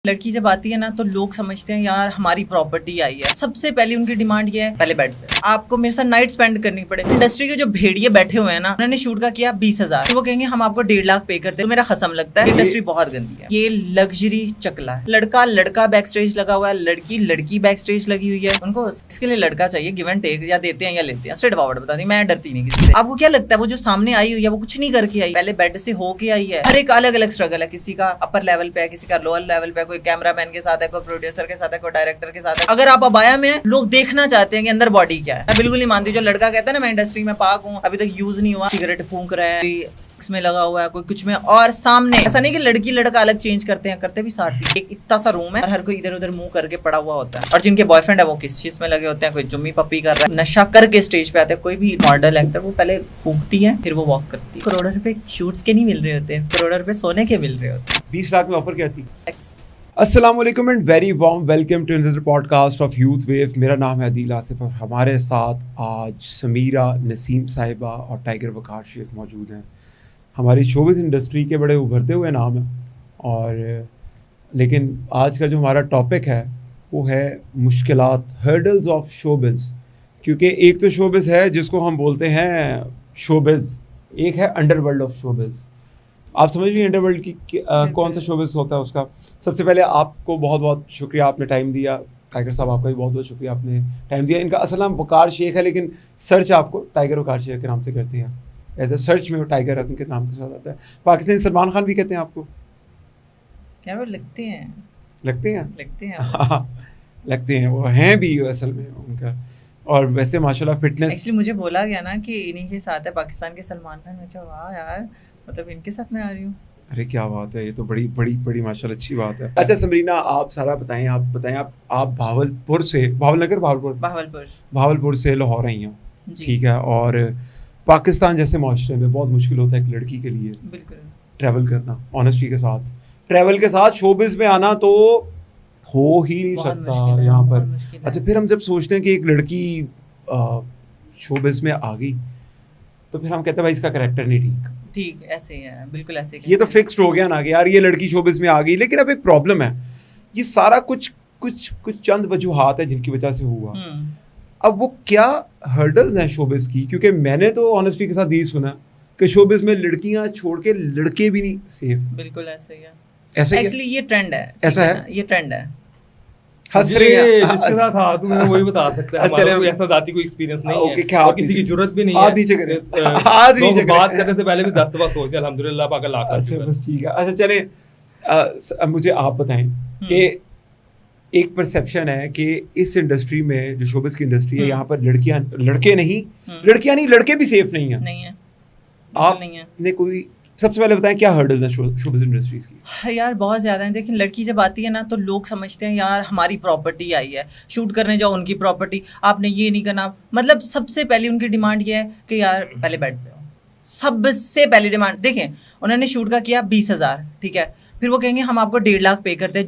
लड़की जब आती है ना तो लोग समझते हैं यार हमारी प्रॉपर्टी आई है। सबसे पहले उनकी डिमांड ये है, पहले बेड पे आपको मेरे साथ नाइट स्पेंड करनी पड़े। इंडस्ट्री के जो भेड़िए बैठे हुए हैं ना, उन्होंने शूट का किया 20,000, तो वो कहेंगे हम आपको 1.5 लाख पे करते हैं। तो मेरा खसम लगता है इंडस्ट्री बहुत गंदी है। ये लग्जरी चकला है। लड़का लड़का बैक स्टेज लगा हुआ है, लड़की लड़की बैक स्टेज लगी हुई है। उनको इसके लिए लड़का चाहिए, गिव एंड टेक, या देते हैं या लेते हैं। स्ट्रेट फॉरवर्ड बता दी, मैं डरती नहीं किसी से। आपको क्या लगता है वो जो सामने आई हुई है वो कुछ नहीं करके आई, पहले बेड से होके आई है। हर एक अलग अलग स्ट्रगल है, किसी का अपर लेवल पे है, किसी का लोअर लेवल पे है, कोई कैमरामैन के साथ है, कोई प्रोड्यूसर के साथ है, कोई डायरेक्टर के साथ है। अगर आप अबाया में हैं, लोग देखना चाहते हैं कि अंदर बॉडी क्या है। मैं बिल्कुल नहीं मानती जो लड़का कहता है ना मैं इंडस्ट्री में पाक हूँ, अभी तक यूज नहीं हुआ, सिगरेट फूंक रहा है, कोई सेक्स में लगा हुआ है, कोई कुछ में, और सामने ऐसा नहीं कि लड़की लड़का अलग चेंज करते हैं, करते भी साथ ही। एक इतना सा रूम है और हर कोई इधर उधर मुंह करके पड़ा हुआ होता है, और जिनके बॉयफ्रेंड है वो किस चीज में लगे होते हैं, कोई जुम्मी पप्पी कर रहा है, नशा करके स्टेज पे आते हैं। कोई भी मॉडल एक्टर वो पहले फूंकती है फिर वो वॉक करती है। करोड़ों रुपए शूट्स के नहीं मिल रहे होते, करोड़ों रुपए सोने के मिल रहे होते। 20 लाख में ऑफर क्या थी? सेक्स। अस्सलामुअलैकुम and very warm welcome to another podcast of youth wave. मेरा नाम है अदील आसिफ और हमारे साथ आज समीरा, नसीम साहिबा और टाइगर वकार शेख मौजूद हैं। हमारी शोबिज़ इंडस्ट्री के बड़े उभरते हुए नाम हैं, और लेकिन आज का जो हमारा टॉपिक है वो है मुश्किलात, हर्डल्स ऑफ शोबिज़। क्योंकि एक तो शोबिज़ है जिसको हम बोलते हैं शोबिज़, एक है अंडरवर्ल्ड ऑफ शोबिज़। आप समझ लीजिए अंडरवर्ल्ड की कौन सा शोबिज़ होता है उसका। सबसे पहले आपको बहुत बहुत शुक्रिया, आपने टाइम दिया। टाइगर साहब आपका भी बहुत बहुत शुक्रिया, आपने टाइम दिया। इनका असल नाम वकार शेख है, लेकिन सर्च आपको टाइगर वकार शेख के नाम से करते हैं। एज ए सर्च में वो टाइगर उनके नाम के साथ आता है। पाकिस्तानी सलमान खान भी कहते हैं आपको? क्या वो लगते हैं? लगते हैं, लगते हैं। हाँ लगते हैं, वो हैं भी असल में उनका। और वैसे माशाल्लाह फिटनेस। एक्चुअली मुझे बोला गया ना कि इन्हीं के साथ है पाकिस्तान के सलमान खान। मैं क्या, वाह यार, मतलब इनके साथ मैं आ रही हूँ। अरे क्या बात है, ये तो बड़ी बड़ी बड़ी माशाल्लाह अच्छी बात है। अच्छा समरीना, आप सारा बताएं, आप भावलपुर से, भावलपुर से लाहौर आई हैं, ठीक है। और पाकिस्तान जैसे माशरे में बहुत मुश्किल होता है एक लड़की के लिए बिल्कुल ट्रैवल करना, ऑनेस्टी के साथ ट्रैवल के साथ शोबिज़ में आना तो हो ही नहीं सकता यहाँ पर। अच्छा, फिर हम जब सोचते हैं कि एक लड़की शोबिज़ में आ गई तो फिर हम कहते हैं भाई इसका करैक्टर नहीं ठीक, ऐसे ही है, बिल्कुल ऐसे ही। ये तो फिक्स्ड हो गया ना कि यार ये लड़की शोबिज़ में आ गई। लेकिन अब एक प्रॉब्लम है, ये सारा कुछ चंद वजूहात है जिनकी वजह से हुआ। अब वो क्या हर्डल्स हैं शोबिज़ की? क्योंकि मैंने तो ऑनेस्टी के साथ यही सुना कि शोबिज़ में लड़कियां छोड़ के लड़के भी नहीं सेफ। बिल्कुल ऐसे ही है। ऐसा ही एक्चुअली ये ट्रेंड है। ऐसा है, ये ट्रेंड है। हंस रहे हैं जिसके साथ हाँ तुम वही बता सकते हैं। हमारा कोई ऐसा जाती कोई एक्सपीरियंस नहीं है, क्या और किसी की जरूरत भी नहीं है। हाथ नीचे करें, हाथ नीचे बात करने से पहले भी 10 दफा सोचते हैं अल्हम्दुलिल्लाह पाक अल्लाह का। अच्छा बस ठीक है। अच्छा चले, मुझे आप बताएं कि एक परसेप्शन है कि इस इंडस्ट्री में जो शोबिज़ की इंडस्ट्री है, यहाँ पर लड़कियां नहीं लड़के भी सेफ नहीं है। आपने कोई सबसे पहले बताएं क्या हर्डल्स हैं शोबिज़ इंडस्ट्रीज की? यार बहुत ज़्यादा हैं। देखिए लड़की जब आती है ना तो लोग समझते हैं यार हमारी प्रॉपर्टी आई है, शूट करने जाओ उनकी प्रॉपर्टी, आपने ये नहीं करना। मतलब सबसे पहले उनकी डिमांड ये है कि यार पहले बेड पे हो। सबसे पहली डिमांड देखें, उन्होंने शूट का किया 20,000, ठीक है, फिर वो कहेंगे हम आपको 1.5 लाख पे करते हैं।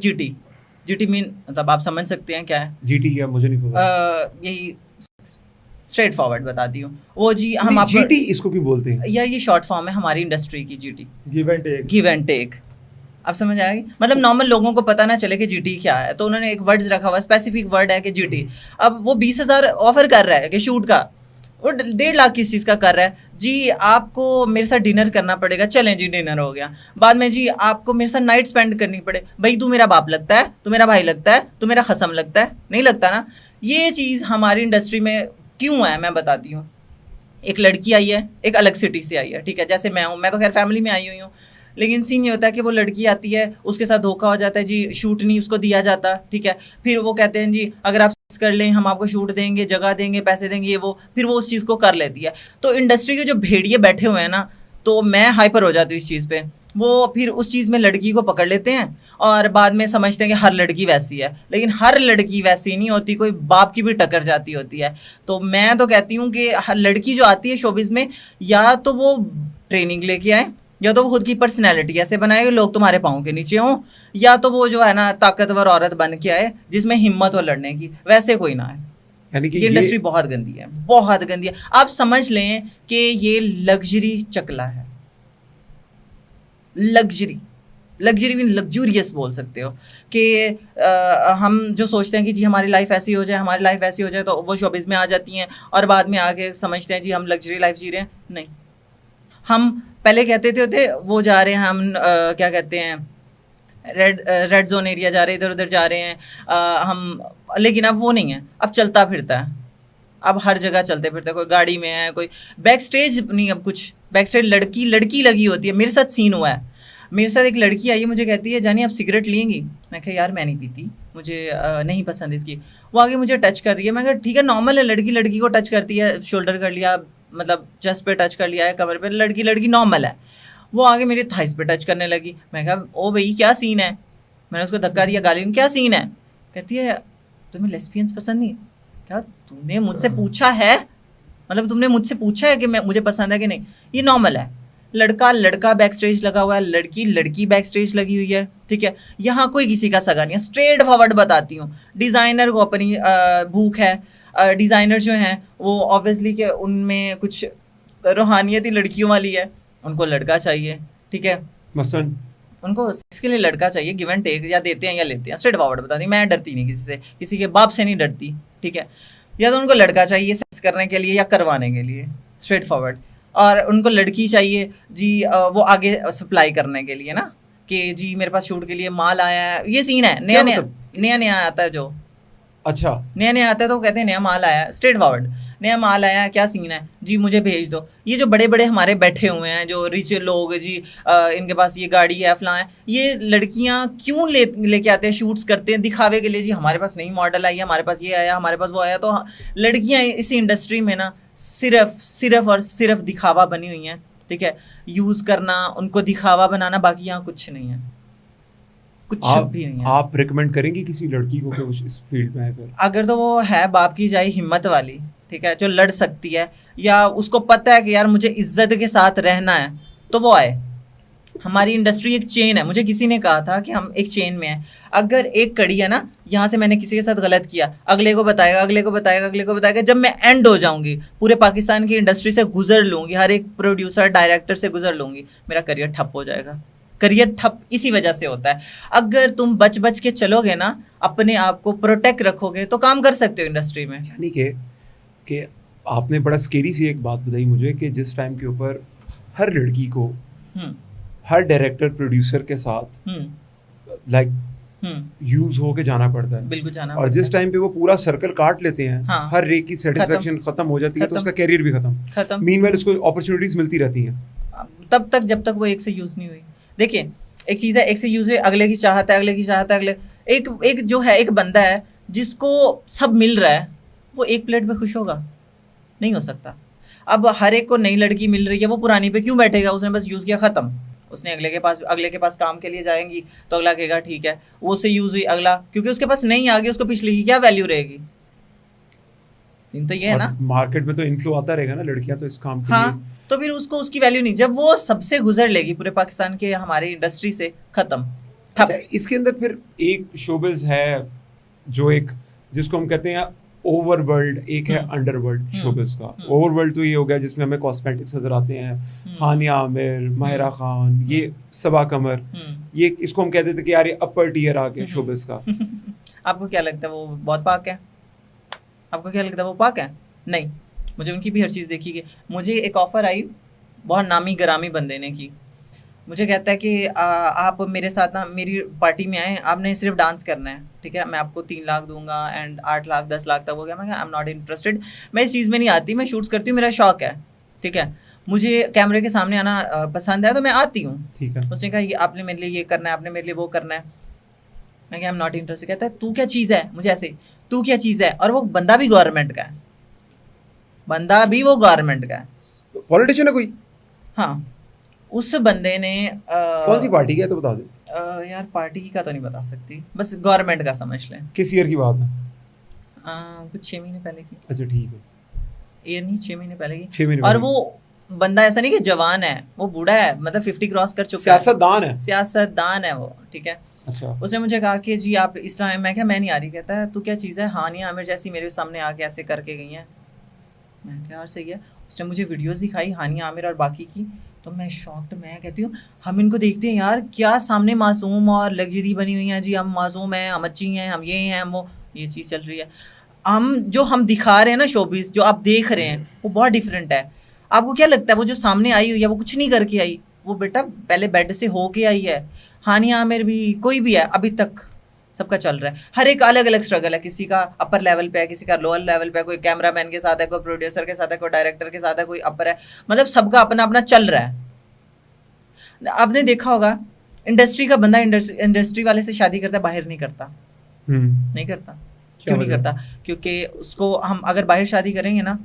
जीटी मीन मतलब आप समझ सकते हैं क्या है जीटी? क्या मुझे नहीं पता। यही स्ट्रेट फॉरवर्ड बताती हूँ। वो जी हम आपको जीटी इसको क्यों बोलते हैं यार? ये शॉर्ट फॉर्म है हमारी इंडस्ट्री की, जीटी, गिव एंड टेक। आप समझ आएगी? मतलब नॉर्मल लोगों को पता ना चले कि जीटी क्या है, तो उन्होंने एक वर्ड्स रखा हुआ, स्पेसिफिक वर्ड है कि जीटी। अब वो 20,000 ऑफर कर रहा है कि शूट का, वो 1.5 लाख किस चीज़ का कर रहा है जी? आपको मेरे साथ डिनर करना पड़ेगा। चलें जी, डिनर हो गया। बाद में जी आपको मेरे साथ नाइट स्पेंड करनी पड़े। भाई तू मेरा बाप लगता है, तू मेरा भाई लगता है, तू मेरा खसम लगता है? नहीं लगता ना। ये चीज़ हमारी इंडस्ट्री में क्यों है मैं बताती हूँ। एक लड़की आई है, एक अलग सिटी से आई है, ठीक है, जैसे मैं हूँ, मैं तो खैर फैमिली में आई हुई हूँ। लेकिन सीन ये होता है कि वो लड़की आती है, उसके साथ धोखा हो जाता है जी, शूट नहीं उसको दिया जाता, ठीक है। फिर वो कहते हैं जी अगर आप कर लें हम आपको शूट देंगे, जगह देंगे, पैसे देंगे, ये वो, फिर वो उस चीज़ को कर लेती है। तो इंडस्ट्री के जो भेड़िए बैठे हुए हैं ना, तो मैं हाइपर हो जाती हूँ इस चीज़ पे। वो फिर उस चीज़ में लड़की को पकड़ लेते हैं और बाद में समझते हैं कि हर लड़की वैसी है, लेकिन हर लड़की वैसी नहीं होती, कोई बाप की भी टक्कर जाती होती है। तो मैं तो कहती हूँ कि हर लड़की जो आती है शोबिज़ में, या तो वो ट्रेनिंग लेके आए, या तो वो खुद की पर्सनैलिटी ऐसे बनाए कि लोग तुम्हारे पाँव के नीचे हों, या तो वो जो है ना ताकतवर औरत बन के आए जिसमें हिम्मत हो लड़ने की, वैसे कोई ना आए। यानी कि ये इंडस्ट्री बहुत गंदी है, बहुत गंदी है। आप समझ लें कि ये लग्जरी चकला है, लग्जरी लग्जरी भी लग्जूरियस बोल सकते हो कि हम जो सोचते हैं कि जी हमारी लाइफ ऐसी हो जाए, हमारी लाइफ ऐसी हो जाए, तो वो शोबिज़ में आ जाती हैं और बाद में आके समझते हैं जी हम लग्जरी लाइफ जी रहे हैं। नहीं, हम पहले कहते थे वो जा रहे हैं, हम क्या कहते हैं, रेड जोन एरिया जा रहे हैं, इधर उधर जा रहे हैं हम, लेकिन अब वो नहीं है, अब चलता फिरता है, अब हर जगह चलते फिरते, कोई गाड़ी में है, कोई बैक स्टेज नहीं, अब कुछ बैक स्टेज लड़की लगी होती है। मेरे साथ सीन हुआ है, मेरे साथ एक लड़की आई, मुझे कहती है जानी आप सिगरेट लेंगी? मैं कहा यार मैं नहीं पीती, मुझे नहीं पसंद इसकी। वो आगे मुझे टच कर रही है, मैं कहा ठीक है नॉर्मल है, लड़की लड़की को टच करती है, शोल्डर कर लिया, मतलब चेस्ट पे टच कर लिया है, कमर पे, लड़की नॉर्मल है। वो आगे मेरी थाइस पे टच करने लगी। मैं कहा ओ भाई क्या सीन है, मैंने उसको धक्का दिया, गाली में क्या सीन है? कहती है तुम्हें लेस्बियंस पसंद नहीं? क्या तुमने मुझसे पूछा है, मतलब तुमने मुझसे पूछा है कि मुझे पसंद है कि नहीं? ये नॉर्मल है, लड़का बैक स्टेज लगा हुआ है, लड़की बैक स्टेज लगी हुई है, ठीक है। यहाँ कोई किसी का सगा नहीं है, स्ट्रेट फॉरवर्ड बताती हूँ। डिज़ाइनर को अपनी भूख है, डिज़ाइनर जो हैं वो ऑब्वियसली कि उनमें कुछ रूहानियत ही लड़कियों वाली है, उनको लड़का चाहिए, ठीक है, मसलन उनको इसके लिए लड़का चाहिए, गिव एंड टेक, या देते हैं या लेते हैं, स्ट्रेट फॉरवर्ड बता दी। मैं डरती नहीं किसी से, किसी के बाप से नहीं डरती, ठीक है। या तो उनको लड़का चाहिए सेक्स करने के लिए या करवाने के लिए, स्ट्रेट फॉरवर्ड, और उनको लड़की चाहिए जी वो आगे सप्लाई करने के लिए ना, कि जी मेरे पास शूट के लिए माल आया है, ये सीन है, नया आता है जो, अच्छा नया आता है तो कहते हैं नया माल आया, स्ट्रेट फॉरवर्ड, नया माल आया, क्या सीन है जी मुझे भेज दो। ये जो बड़े बड़े हमारे बैठे हुए हैं जो रिच लोग जी, इनके पास ये गाड़ी है फलां है, ये लड़कियां क्यों लेके आते हैं, शूट्स करते हैं दिखावे के लिए, जी हमारे पास नई मॉडल आई है, हमारे पास ये आया, हमारे पास वो आया। तो लड़कियां इस इंडस्ट्री में ना सिर्फ और सिर्फ दिखावा बनी हुई हैं, ठीक है, यूज़ करना, उनको दिखावा बनाना, बाकी यहाँ कुछ नहीं है, कुछ भी नहीं है। आप रिकमेंड करेंगे किसी लड़की को कि वो इस फील्ड में है? फिर अगर तो वो है बाप की जाए हिम्मत वाली, ठीक है, जो लड़ सकती है, या उसको पता है कि यार मुझे इज्जत के साथ रहना है, तो वो आए। हमारी इंडस्ट्री एक चेन है, मुझे किसी ने कहा था कि हम एक चेन में हैं। अगर एक कड़ी है ना, यहाँ से मैंने किसी के साथ गलत किया, अगले को बताएगा, अगले को बताएगा, अगले को बताएगा, जब मैं एंड हो जाऊंगी, पूरे पाकिस्तान की इंडस्ट्री से गुजर लूँगी, हर एक प्रोड्यूसर डायरेक्टर से गुजर लूँगी, मेरा करियर ठप हो जाएगा। करियर ठप इसी वजह से होता है। अगर तुम बच के चलोगे ना, अपने आप को प्रोटेक्ट रखोगे, तो काम कर सकते हो इंडस्ट्री में। यानी कि आपने बड़ा स्केरी सी एक बात बताई मुझे कि जिस टाइम के ऊपर हर लड़की को हर डायरेक्टर प्रोड्यूसर के साथ लाइक यूज हो के जाना पड़ता है, बिल्कुल जाना, और जिस टाइम पे वो पूरा सर्कल काट लेते हैं, हाँ, हर एक की सेटिस्फेक्शन खत्म हो जाती है, तो उसका कैरियर भी खत्म। मीनवाइल उसको अपॉर्चुनिटीज मिलती रहती हैं तब तक जब तक वो एक से यूज नहीं हुई। देखिए एक चीज़ है, एक से यूज हुई, अगले की चाहत है, अगले की चाहत है, अगले एक जो है, एक बंदा है जिसको सब मिल रहा है, वो एक प्लेट पे खुश होगा? नहीं हो सकता। अब हर एक को नई लड़की मिल रही है, वो पुरानी पे क्यों बैठेगा? उसने बस यूज़ किया, ख़त्म। उसने अगले के पास काम के लिए जाएंगी तो अगला कहेगा ठीक है, वो उससे यूज़ हुई, अगला क्योंकि उसके पास नहीं आ गई, उसको पिछली की क्या वैल्यू रहेगी? सीन तो ये है ना। मार्केट में तो इन्फ्लो आता रहेगा ना, लड़कियां तो इस काम के हाँ, लिए, तो फिर उसको उसकी वैल्यू नहीं, जब वो सबसे गुजर लेगी पूरे पाकिस्तान के हमारे इंडस्ट्री से, खत्म। अच्छा, इसके अंदर फिर एक शोबिज है जो एक जिसको हम कहते हैं ओवरवर्ल्ड, एक है अंडरवर्ल्ड शोबिज का। ओवरवर्ल्ड तो ये हो गया जिसमें हमें कॉस्मेटिक्स नजर आते हैं, हानिया आमिर, माहिरा खान, ये सबा कमर, ये इसको हम कहते थे कि यार ये अपर टियर आ गया शोबिज का। आपको क्या लगता है वो बहुत पाक है? आपको क्या लगता है वो पाक है? नहीं, मुझे उनकी भी हर चीज़ देखी कि मुझे एक ऑफ़र आई बहुत नामी गरामी बंदे ने की, मुझे कहता है कि आप मेरे साथ ना मेरी पार्टी में आए, आपने सिर्फ डांस करना है, ठीक है, मैं आपको 3 लाख दूंगा एंड 8 लाख 10 लाख तक हो गया। मैं आई एम नॉट इंटरेस्टेड, मैं इस चीज़ में नहीं आती, मैं शूट्स करती हूँ, मेरा शौक है, ठीक है, मुझे कैमरे के सामने आना पसंद है, तो मैं आती हूँ, ठीक है। उसने कहा ये आपने मेरे लिए ये करना है, आपने मेरे लिए वो करना है। मैं क्या आई एम नॉट इंटरेस्टेड। कहता है तू क्या चीज़ है, मुझे ऐसे तू क्या चीज़ है, और वो बंदा भी गवर्नमेंट का है, बंदा भी वो गवर्नमेंट का है, पॉलिटिशियन है कोई? हाँ, उस बंदे ने कौन सी पार्टी का है तो बता दे। यार पार्टी का तो नहीं बता सकती, बस गवर्नमेंट का समझ लें। किस ईयर की बात है? कुछ 6 महीने पहले की। अच्छा ठीक है, ईयर नहीं, 6 महीने पहले की। 6 महीने और वो बंदा ऐसा नहीं कि जवान है, वो बूढ़ा है, मतलब 50 क्रॉस कर चुका है, सियासतदान है वो, ठीक है। अच्छा, उसने मुझे कहा कि जी आप इस तरह, मैं क्या मैं नहीं आ रही, कहता है तू क्या चीज़ है, हानिया आमिर जैसी मेरे सामने आके ऐसे करके गई हैं। मैं क्या यार सही है। उसने मुझे वीडियोस दिखाई हानिया आमिर और बाकी की, तो मैं शॉक्ड, मैं कहती हूँ हम इनको देखते हैं यार क्या सामने मासूम और लग्जरी बनी हुई है जी, हम मासूम हैं, हम अच्छी हैं, हम ये हैं, हम वो, ये चीज़ चल रही है। हम दिखा रहे हैं ना शोबिस, जो आप देख रहे हैं वो बहुत डिफरेंट है। आपको क्या लगता है वो जो सामने आई हुई है वो कुछ नहीं करके आई, वो बेटा पहले बेड से होके आई है। हानिया आमिर भी, कोई भी है, अभी तक सबका चल रहा है। हर एक अलग अलग स्ट्रगल है, किसी का अपर लेवल पे है, किसी का लोअर लेवल पे है, कोई कैमरामैन के साथ है, कोई प्रोड्यूसर के साथ है, कोई डायरेक्टर के साथ है, कोई अपर है, मतलब सबका अपना अपना चल रहा है। आपने देखा होगा इंडस्ट्री का बंदा इंडस्ट्री वाले से शादी करता है, बाहर नहीं करता। नहीं करता, क्यों नहीं करता? क्योंकि उसको हम अगर बाहर शादी करेंगे ना,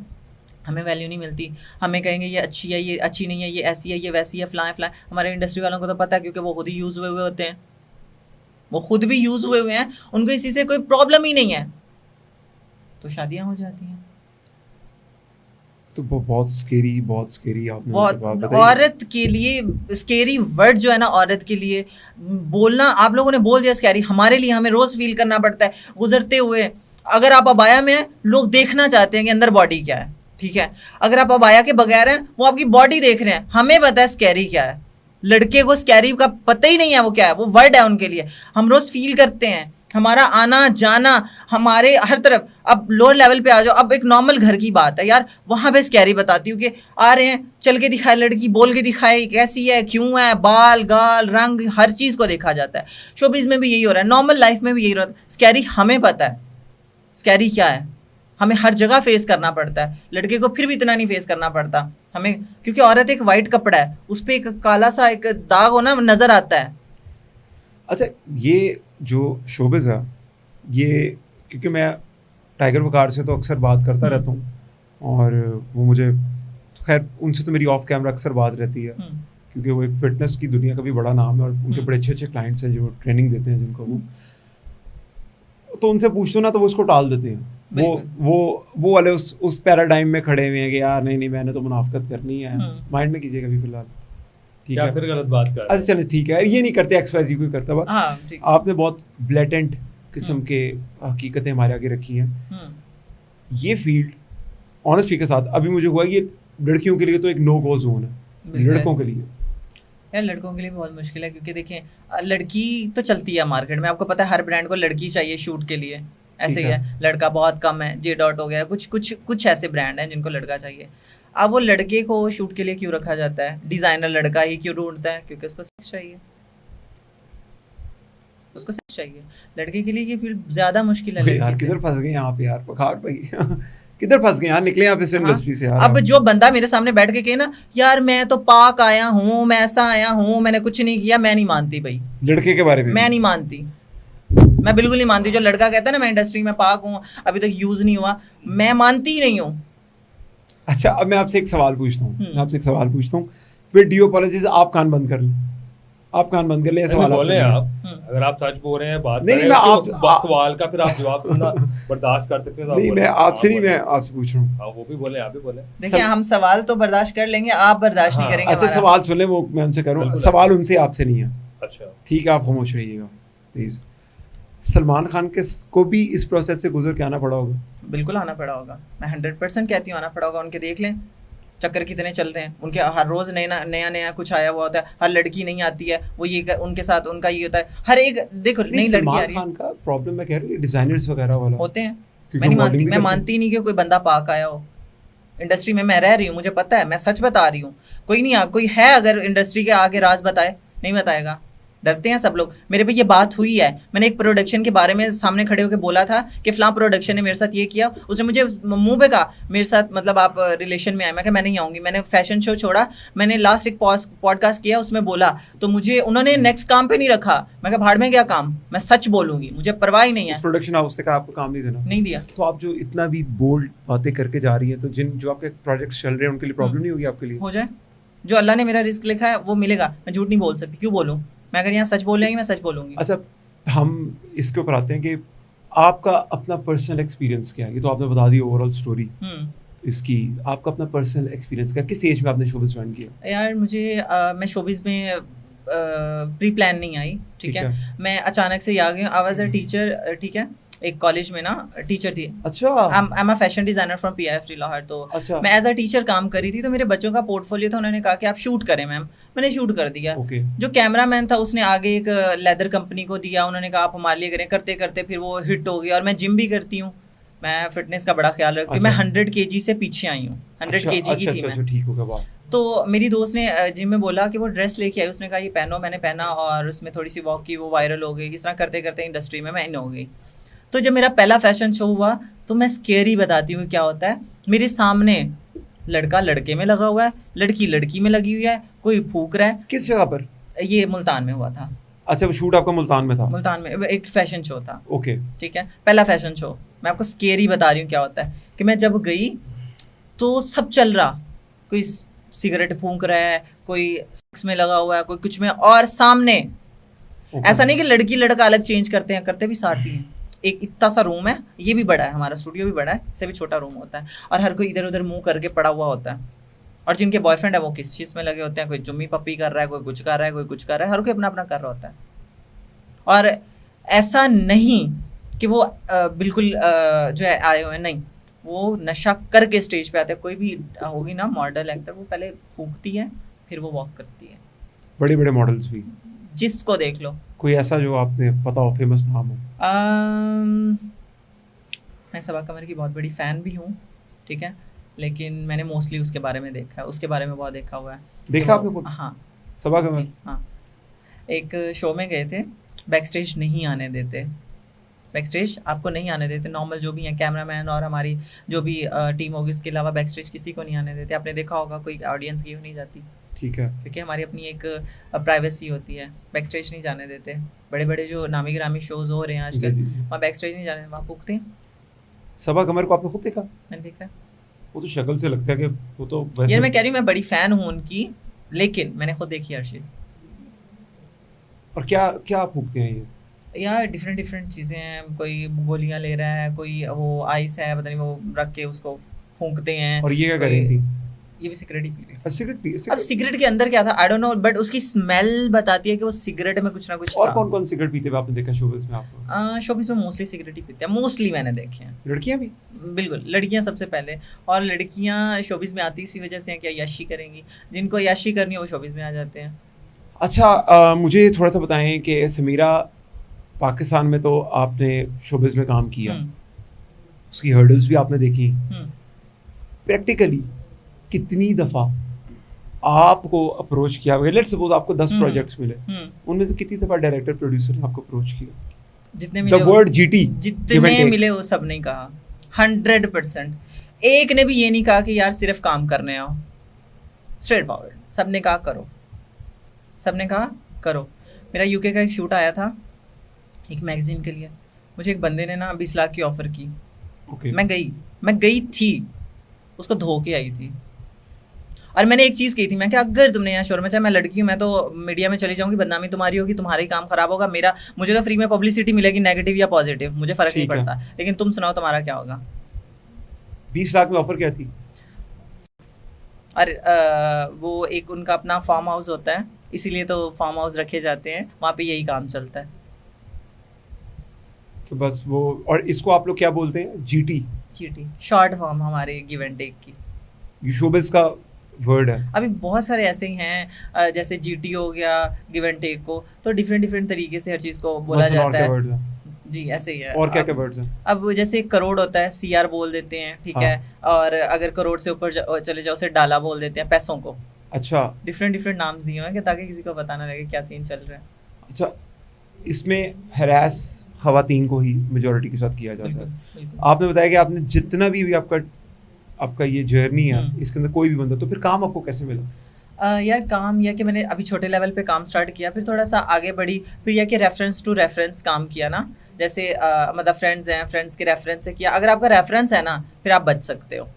हमें वैल्यू नहीं मिलती, हमें कहेंगे ये अच्छी है, ये अच्छी नहीं है, ये ऐसी है, ये वैसी है, फलाएं फलाएं। हमारे इंडस्ट्री वालों को तो पता है, क्योंकि वो खुद ही यूज़ हुए होते हैं, वो खुद भी यूज़ हुए हैं, उनको इसी से कोई प्रॉब्लम ही नहीं है, तो शादियां हो जाती हैं। तो बहुत स्केरी आपने बहुत औरत के लिए स्केरी वर्ड जो है ना, औरत के लिए बोलना, आप लोगों ने बोल दिया स्कैरी, हमारे लिए हमें रोज़ फील करना पड़ता है गुजरते हुए। अगर आप अबाया में हैं, लोग देखना चाहते हैं कि अंदर बॉडी क्या है, ठीक है। अगर आप अबाया के बगैर हैं, वो आपकी बॉडी देख रहे हैं, हमें पता है स्कैरी क्या है। लड़के को स्कैरी का पता ही नहीं है वो क्या है, वो वर्ड है उनके लिए। हम रोज़ फील करते हैं, हमारा आना जाना हमारे हर तरफ। अब लोअर लेवल पे आ जाओ, अब एक नॉर्मल घर की बात है यार, वहाँ पे स्कैरी बताती हूँ कि आ रहे हैं, चल के दिखाए लड़की, बोल के दिखाए कैसी है, क्यों है, बाल गाल रंग हर चीज़ को देखा जाता है। शोबिज़ में भी यही हो रहा है, नॉर्मल लाइफ में भी यही हो रहा है। स्कैरी हमें पता है स्कैरी क्या है, हमें हर जगह फेस करना पड़ता है। लड़के को फिर भी इतना नहीं फेस करना पड़ता हमें, क्योंकि औरत एक वाइट कपड़ा है, उस पर एक काला सा एक दाग होना नज़र आता है। अच्छा, ये जो शोबिज़ है, ये क्योंकि मैं टाइगर वकार से तो अक्सर बात करता रहता हूँ, और वो मुझे खैर उनसे तो मेरी ऑफ कैमरा अक्सर बात रहती है, क्योंकि वो एक फिटनेस की दुनिया का भी बड़ा नाम है, और उनके बड़े अच्छे अच्छे क्लाइंट्स हैं जो ट्रेनिंग देते हैं जिनको वो, तो उनसे पूछते हो ना तो वो उसको टाल देते हैं। वो वाले उस पैराडाइम में खड़े हुए हैं कि यार नहीं मैंने तो मुनाफकत करनी है, माइंड में कीजिएगा अभी फिलहाल, ठीक है, फिर गलत बात कर। अच्छा चलो ठीक है, ये नहीं करते, एक्सवाइजी कोई करता बात। आपने बहुत ब्लेटेंट किस्म के हकीकतें हमारे आगे रखी हैं। ये फील्ड ऑनेस्टी के साथ अभी मुझे हुआ ये लड़कियों के लिए तो एक नो गो जोन है, लड़कों के लिए यार लड़कों के लिए बहुत मुश्किल है, क्योंकि देखिए लड़की तो चलती है मार्केट में, आपको पता है हर ब्रांड को लड़की चाहिए शूट के लिए, ऐसे ही है। लड़का बहुत कम है, जे डॉट हो गया, कुछ ऐसे ब्रांड हैं जिनको लड़का चाहिए। अब वो लड़के को शूट के लिए क्यों रखा जाता है, डिज़ाइनर लड़का ही क्यों ढूंढता है, क्योंकि उसको सेक्स चाहिए, उसको सेक्स चाहिए। लड़के के लिए ये फील्ड ज़्यादा मुश्किल है। यार किधर फंस गए यहाँ पे यार, पखार भाई किधर फंस गए यार, निकले आप इस इंडस्ट्री से यार। अब जो बंदा मेरे सामने बैठ के कहे ना यार मैं तो पाक आया हूँ, मैं ऐसा आया हूँ, मैंने कुछ नहीं किया, मैं नहीं मानती भाई। लड़के के बारे में मैं नहीं मानती, मैं बिल्कुल नहीं मानती। जो लड़का कहता है ना मैं इंडस्ट्री में पाक हूँ, अभी तक यूज़ नहीं हुआ, मैं मानती ही नहीं हूँ। अच्छा, अब मैं आपसे एक सवाल पूछता हूँ, फिर डियोपोलॉजीज आप कान बंद कर लें, आप कान बंद कर लें, सवाल बोले आप, अगर आप सच बोल रहे हैं बात नहीं मैं आप सवाल का फिर आप जवाब सुनना बर्दाश्त कर सकते हैं। नहीं मैं आपसे नहीं, मैं आपसे पूछ रहा हूँ। वो भी बोले, आप भी बोले। देखिए हम सवाल तो बर्दाश्त कर लेंगे, आप बर्दाश्त नहीं करेंगे। अच्छा सवाल सुन लें, वो मैं उनसे करूँ, सवाल उनसे आपसे नहीं है। अच्छा ठीक है, आप खामोश रहिएगा प्लीज। सलमान खान को भी इस प्रोसेस से गुजर के आना पड़ा होगा? बिल्कुल आना पड़ा होगा, मैं 100% कहती हूँ आना पड़ा होगा। उनके देख लें चक्कर कितने चल रहे हैं, उनके हर रोज़ नया कुछ आया हुआ होता है, हर लड़की नहीं आती है, वो ये उनके साथ उनका ये होता है, हर एक देखो नई लड़की आ रही है। सलमान खान का प्रॉब्लम मैं कह रही हूँ डिजाइनर्स वगैरह वाला होते हैं, मैं मानती नहीं कि कोई बंदा पाक आया हो। इंडस्ट्री में मैं रह रही हूँ, मुझे पता है, मैं सच बता रही हूँ। कोई है अगर इंडस्ट्री के आगे राज बताए, नहीं बताएगा, डरते हैं सब लोग। मेरे पे ये बात हुई है, मैंने एक प्रोडक्शन के बारे में सामने खड़े होकर बोला था कि फलां प्रोडक्शन ने मेरे साथ ये किया, उसने मुझे मुंह पे कहा मेरे साथ मतलब आप रिलेशन में आए। मैं कहा मैं नहीं आऊँगी, मैंने फैशन शो छोड़ा, मैंने लास्ट एक पॉडकास्ट किया उसमें बोला, तो मुझे उन्होंने नेक्स्ट काम पे नहीं रखा। मैं कहा भाड़ में क्या काम, मैं सच बोलूँगी, मुझे परवाह ही नहीं है। प्रोडक्शन हाउस से कहा आपको काम नहीं देना, नहीं दिया। तो आप जो इतना भी बोल्ड बातें करके जा रही है, तो जो आपके प्रोजेक्ट्स चल रहे हैं उनके लिए प्रॉब्लम नहीं होगी आपके लिए? हो जाए, जो अल्लाह ने मेरा रिस्क लिखा है वो मिलेगा, मैं झूठ नहीं बोल सकती, क्यों बोलूँ मैं? अगर यहाँ सच बोल रही मैं सच बोलूँगी। अच्छा, हम इसके ऊपर आते हैं कि आपका अपना पर्सनल एक्सपीरियंस क्या है। ये तो आपने बता दी ओवरऑल स्टोरी इसकी, आपका अपना पर्सनल एक्सपीरियंस क्या, किस एज में आपने शोबिज़ ज्वाइन किया? यार मुझे मैं शोबिज़ में प्री प्लान नहीं आई, ठीक है। मैं अचानक से आ गई, आई वाज अ टीचर, ठीक है, एक कॉलेज में ना टीचर थी। अच्छा। I am a fashion designer from PIFT Lahore. तो अच्छा। मैं एज अ टीचर काम करी थी, तो मेरे बच्चों का पोर्टफोलियो था, उन्होंने कहा कि आप शूट करें मैम, मैंने शूट कर दिया। जो कैमरामैन था उसने आगे एक लेदर कंपनी को दिया, उन्होंने कहा आप हमारे लिए करें, करते करते फिर वो हिट हो गया। और मैं जिम भी करती हूँ, मैं फिटनेस का बड़ा ख्याल रखती हूँ। मैं 100 kg से पीछे आई हूँ, 100 kg की थी मैं। ठीक हो गया। तो मेरी दोस्त ने जिम में बोला कि वो ड्रेस लेके आई, उसने कहा ये पहनो, मैंने पहना और उसमें थोड़ी सी वॉक की, वो वायरल हो गई। इस तरह करते करते इंडस्ट्री में मैं इन हो गई। तो जब मेरा पहला फैशन शो हुआ तो मैं स्केरी बताती हूँ क्या होता है। मेरे सामने लड़का लड़के में लगा हुआ है, लड़की लड़की में लगी हुई है, कोई फूक रहा है। किस जगह पर? ये मुल्तान में हुआ था। अच्छा, वो शूट आपका मुल्तान में था? मुल्तान में एक फैशन शो था। ओके, ठीक है, पहला फैशन शो। मैं आपको स्केरी बता रही हूँ क्या होता है कि मैं जब गई तो सब चल रहा, कोई सिगरेट फूंक रहा है, कोई सेक्स में लगा हुआ है, कोई कुछ में, और सामने ऐसा नहीं कि लड़की लड़का अलग चेंज करते हैं, करते भी साथ ही हैं। एक इतना सा रूम है, ये भी बड़ा है, हमारा स्टूडियो भी बड़ा है, इससे भी छोटा रूम होता है, और हर कोई इधर उधर मुंह करके पड़ा हुआ होता है। और जिनके बॉयफ्रेंड है वो किस चीज़ में लगे होते हैं, कोई जुम्मी पप्पी कर रहा है, कोई कुछ कर रहा है, कोई कुछ कर रहा है, हर कोई अपना अपना कर रहा होता है। और ऐसा नहीं कि वो बिल्कुल जो है आए हुए हैं, नहीं, वो नशा करके स्टेज पे आते हैं। कोई भी होगी ना मॉडल एक्टर, वो पहले फूकती है फिर वो वॉक करती है। बड़े बड़े मॉडल्स भी, जिसको देख लो। कोई ऐसा जो आपने पता हो, फेमस नाम हो? मैं सबा कमर की बहुत बड़ी फ़ैन भी हूँ, ठीक है, लेकिन मैंने मोस्टली उसके बारे में देखा है, उसके बारे में बहुत देखा हुआ है। देखा आपने खुद? हाँ, सबा कमर। हाँ, एक शो में गए थे, बैक स्टेज नहीं आने देते, बैक स्टेज आपको नहीं आने देते। नॉर्मल जो भी हैं कैमरामैन और हमारी जो भी टीम होगी, इसके अलावा बैक स्टेज किसी को नहीं आने देते। आपने देखा होगा, कोई ऑडियंस की नहीं जाती, ठीक है, क्योंकि हमारी अपनी एक प्राइवेसी होती है। बैक स्टेज नहीं जाने देते। बड़े बड़े जो नामी गिरामी शोज़ हो रहे हैं आजकल, वहाँ बैक स्टेज नहीं जाने, वहाँ फूकते हैं। सबा कमर को आपने खुद देखा? मैंने देखा है। वो तो शक्ल से लगता है कि वो तो वैसे। यार मैं कह रही हूँ, मैं बड़ी फ़ैन हूँ उनकी, लेकिन मैंने खुद देखी हर चीज़। और क्या क्या फूकते हैं ये? यार डिफरेंट चीज़ें हैं, कोई गोलियां ले रहा है, कोई वो आइस है, पता नहीं वो रख के उसको फूंकते हैं। और ये क्या कर रही थी? ये भी सिगरेट ही पी रही थी। सिगरेट अब सिगरेट के अंदर क्या था आई डोंट नो, बट उसकी स्मेल बताती है कि वो सिगरेट में कुछ ना कुछ और था। कौन कौन सिगरेट पीते हुए आपने देखा शोबिज़ में आपको? शोबिज़ में मोस्टली सिगरेट ही पीते हैं, मोस्टली मैंने देखे हैं। लड़कियां भी? बिल्कुल, लड़कियां सबसे पहले। और लड़कियां शोबिज़ में आती इसी वजह से हैं कि याशी करेंगी, जिनको याशी करनी है वो शोबिज़ में आ जाते हैं। अच्छा, मुझे थोड़ा सा बताएं कि समीरा, पाकिस्तान में तो आपने शोबिज़ में काम किया, उसकी हर्डल्स भी आपने देखी। प्रैक्टिकली कितनी दफ़ा आपको अप्रोच किया? लेट्स सपोज आपको 10 प्रोजेक्ट्स मिले, उनमें से कितनी दफ़ा डायरेक्टर प्रोड्यूसर ने आपको अप्रोच किया? जितने मिले, द वर्ड जीटी, जितने मिले वो सब ने कहा 100%। एक ने भी ये नहीं कहा कि यार सिर्फ काम करने आओ, स्ट्रेट फॉरवर्ड सब ने कहा करो, सब ने कहा करो। मेरा यूके का एक शूट आया था एक मैगजीन के लिए, मुझे एक बंदे ने ना 20 लाख की ऑफ़र की। मैं गई थी, उसको धो के आई थी। और मैंने एक चीज़ कही थी, मैं कि अगर तुमने यहाँ शोर में, चाहे मैं लड़की हूँ, मैं तो मीडिया में चली जाऊँगी, बदनामी तुम्हारी होगी, तुम्हारा ही काम ख़राब होगा, मुझे तो फ्री में पब्लिसिटी मिलेगी, नेगेटिव या पॉजिटिव, मुझे फ़र्क नहीं पड़ता, लेकिन तुम सुनाओ तुम्हारा क्या होगा। 20 लाख में ऑफ़र क्या थी? और वो एक उनका अपना फार्म हाउस होता है, इसीलिए तो फार्म हाउस रखे जाते हैं, वहाँ पे यही काम चलता है कि बस वो। और इसको आप लोग क्या बोलते हैं? जीटी शॉर्ट फॉर्म हमारे गिव एंड टेक की, शोबिज़ का वर्ड है। अभी बहुत सारे ऐसे ही हैं, जैसे जीटी हो गया, गिव एंड टेक को तो डिफरेंट तरीके से हर चीज़ को बोला जाता है। जी ऐसे ही है। और क्या क्या वर्ड्स हैं? अब जैसे करोड़ होता है, सीआर बोल देते हैं, ठीक है, और अगर करोड़ से ऊपर चले जाओ उसे डाला बोल देते हैं, पैसों को। अच्छा, डिफरेंट नाम दिए हैं कि ताकि किसी को पता ना लगे क्या सीन चल रहा है। अच्छा, इसमें हरास ख़वातीन को ही मेजॉरिटी के साथ किया जाता है। आपने बताया कि आपने जितना भी आपका ये जर्नी है, इसके अंदर कोई भी बंदा, तो फिर काम आपको कैसे मिला? यार काम यह कि मैंने अभी छोटे लेवल पे काम स्टार्ट किया, फिर थोड़ा सा आगे बढ़ी, फिर यह कि रेफरेंस टू रेफरेंस काम किया ना, जैसे मतलब फ्रेंड्स हैं, फ्रेंड्स के रेफरेंस से किया। अगर आपका रेफरेंस है ना, फिर आप बच सकते हो।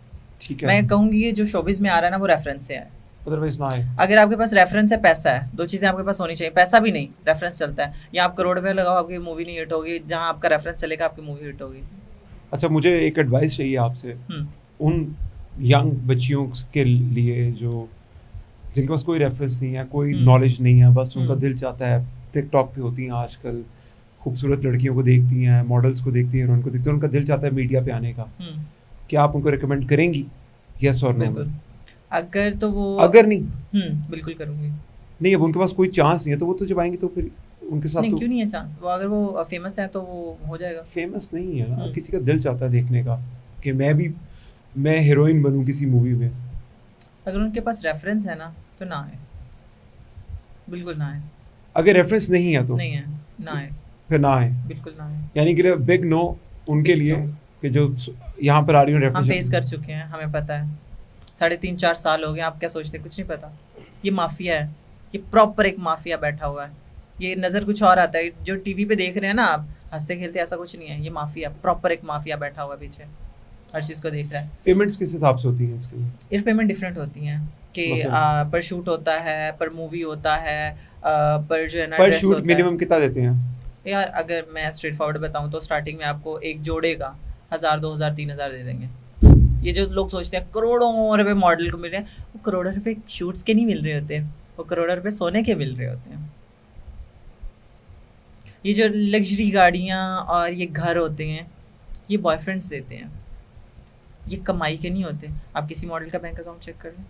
ठीक है, मैं कहूँगी ये जो शोबिज़ में आ रहा है ना, वो रेफरेंस से है, अदरवाइज ना है। अगर आपके पास रेफरेंस है, पैसा है, दो चीज़ें आपके पास होनी चाहिए, पैसा भी नहीं, रेफरेंस चलता है। या आप करोड़ रुपये लगाओ, आपकी मूवी नहीं हिट होगी, जहाँ आपका रेफरेंस चलेगा आपकी मूवी हिट होगी। अच्छा, मुझे एक एडवाइस चाहिए आपसे उन यंग बच्चियों के लिए जो जिनके पास कोई रेफरेंस नहीं है, कोई हम्म। नॉलेज नहीं है, बस उनका हम्म। दिल चाहता है, टिकटॉक पे होती हैं आजकल, खूबसूरत लड़कियों को देखती हैं, मॉडल्स को देखती हैं, उनको देखती हैं, उनका दिल चाहता है मीडिया पे आने का। क्या आप उनको रिकमेंड करेंगी, यस और नो? बिल्कुल। अगर तो वो अगर नहीं बिल्कुल करूँगी। नहीं अब उनके पास कोई चांस नहीं है तो वो तो जब आएंगे तो फिर उनके साथ नहीं तो क्यों नहीं है चांस, वो अगर वो फेमस है तो वो हो जाएगा। फेमस नहीं है ना, हम्म। किसी का दिल चाहता है देखने का कि मैं हीरोइन बनूं किसी मूवी में। अगर उनके पास रेफरेंस है ना तो ना है, बिल्कुल ना है। अगर रेफरेंस नहीं है तो नहीं है, ना है, फिर ना है, बिल्कुल ना है। यानी कि बिग नो उनके Big लिए no। कि जो यहाँ पर आ रही हूँ हम फेस रेफरेंस। कर चुके हैं, हमें पता है। 3.5-4 साल हो गए, आप क्या सोचते हैं कुछ नहीं पता? ये माफिया है, ये प्रॉपर एक माफिया बैठा हुआ है। ये नज़र कुछ और आता है, जो टीवी पे देख रहे हैं ना आप हंसते खेलते, ऐसा कुछ नहीं है। ये माफिया, प्रॉपर एक माफिया बैठा हुआ है पीछे, हर चीज़ को देख रहा है। पेमेंट्स किस हिसाब से होती हैं इसके? ये पेमेंट डिफरेंट होती हैं कि मतलब? पर शूट होता है, पर मूवी होता है, पर जो है ना पर ड्रेस शूट होता मिनिमम कितना देते हैं? है। यार अगर मैं स्ट्रेट फॉरवर्ड बताऊं तो स्टार्टिंग में आपको एक जोड़े का 1000, 2000, 3000 दे देंगे। ये जो लोग सोचते हैं करोड़ों रुपए मॉडल को मिल रहे हैं, वो करोड़ों रुपए शूट्स के नहीं मिल रहे होते, वो करोड़ों रुपए सोने के मिल रहे होते हैं। ये जो लग्जरी गाड़ियाँ और ये घर होते हैं, ये बॉयफ्रेंड्स देते हैं, ये कमाई के नहीं होते। आप किसी मॉडल का बैंक अकाउंट चेक कर लें,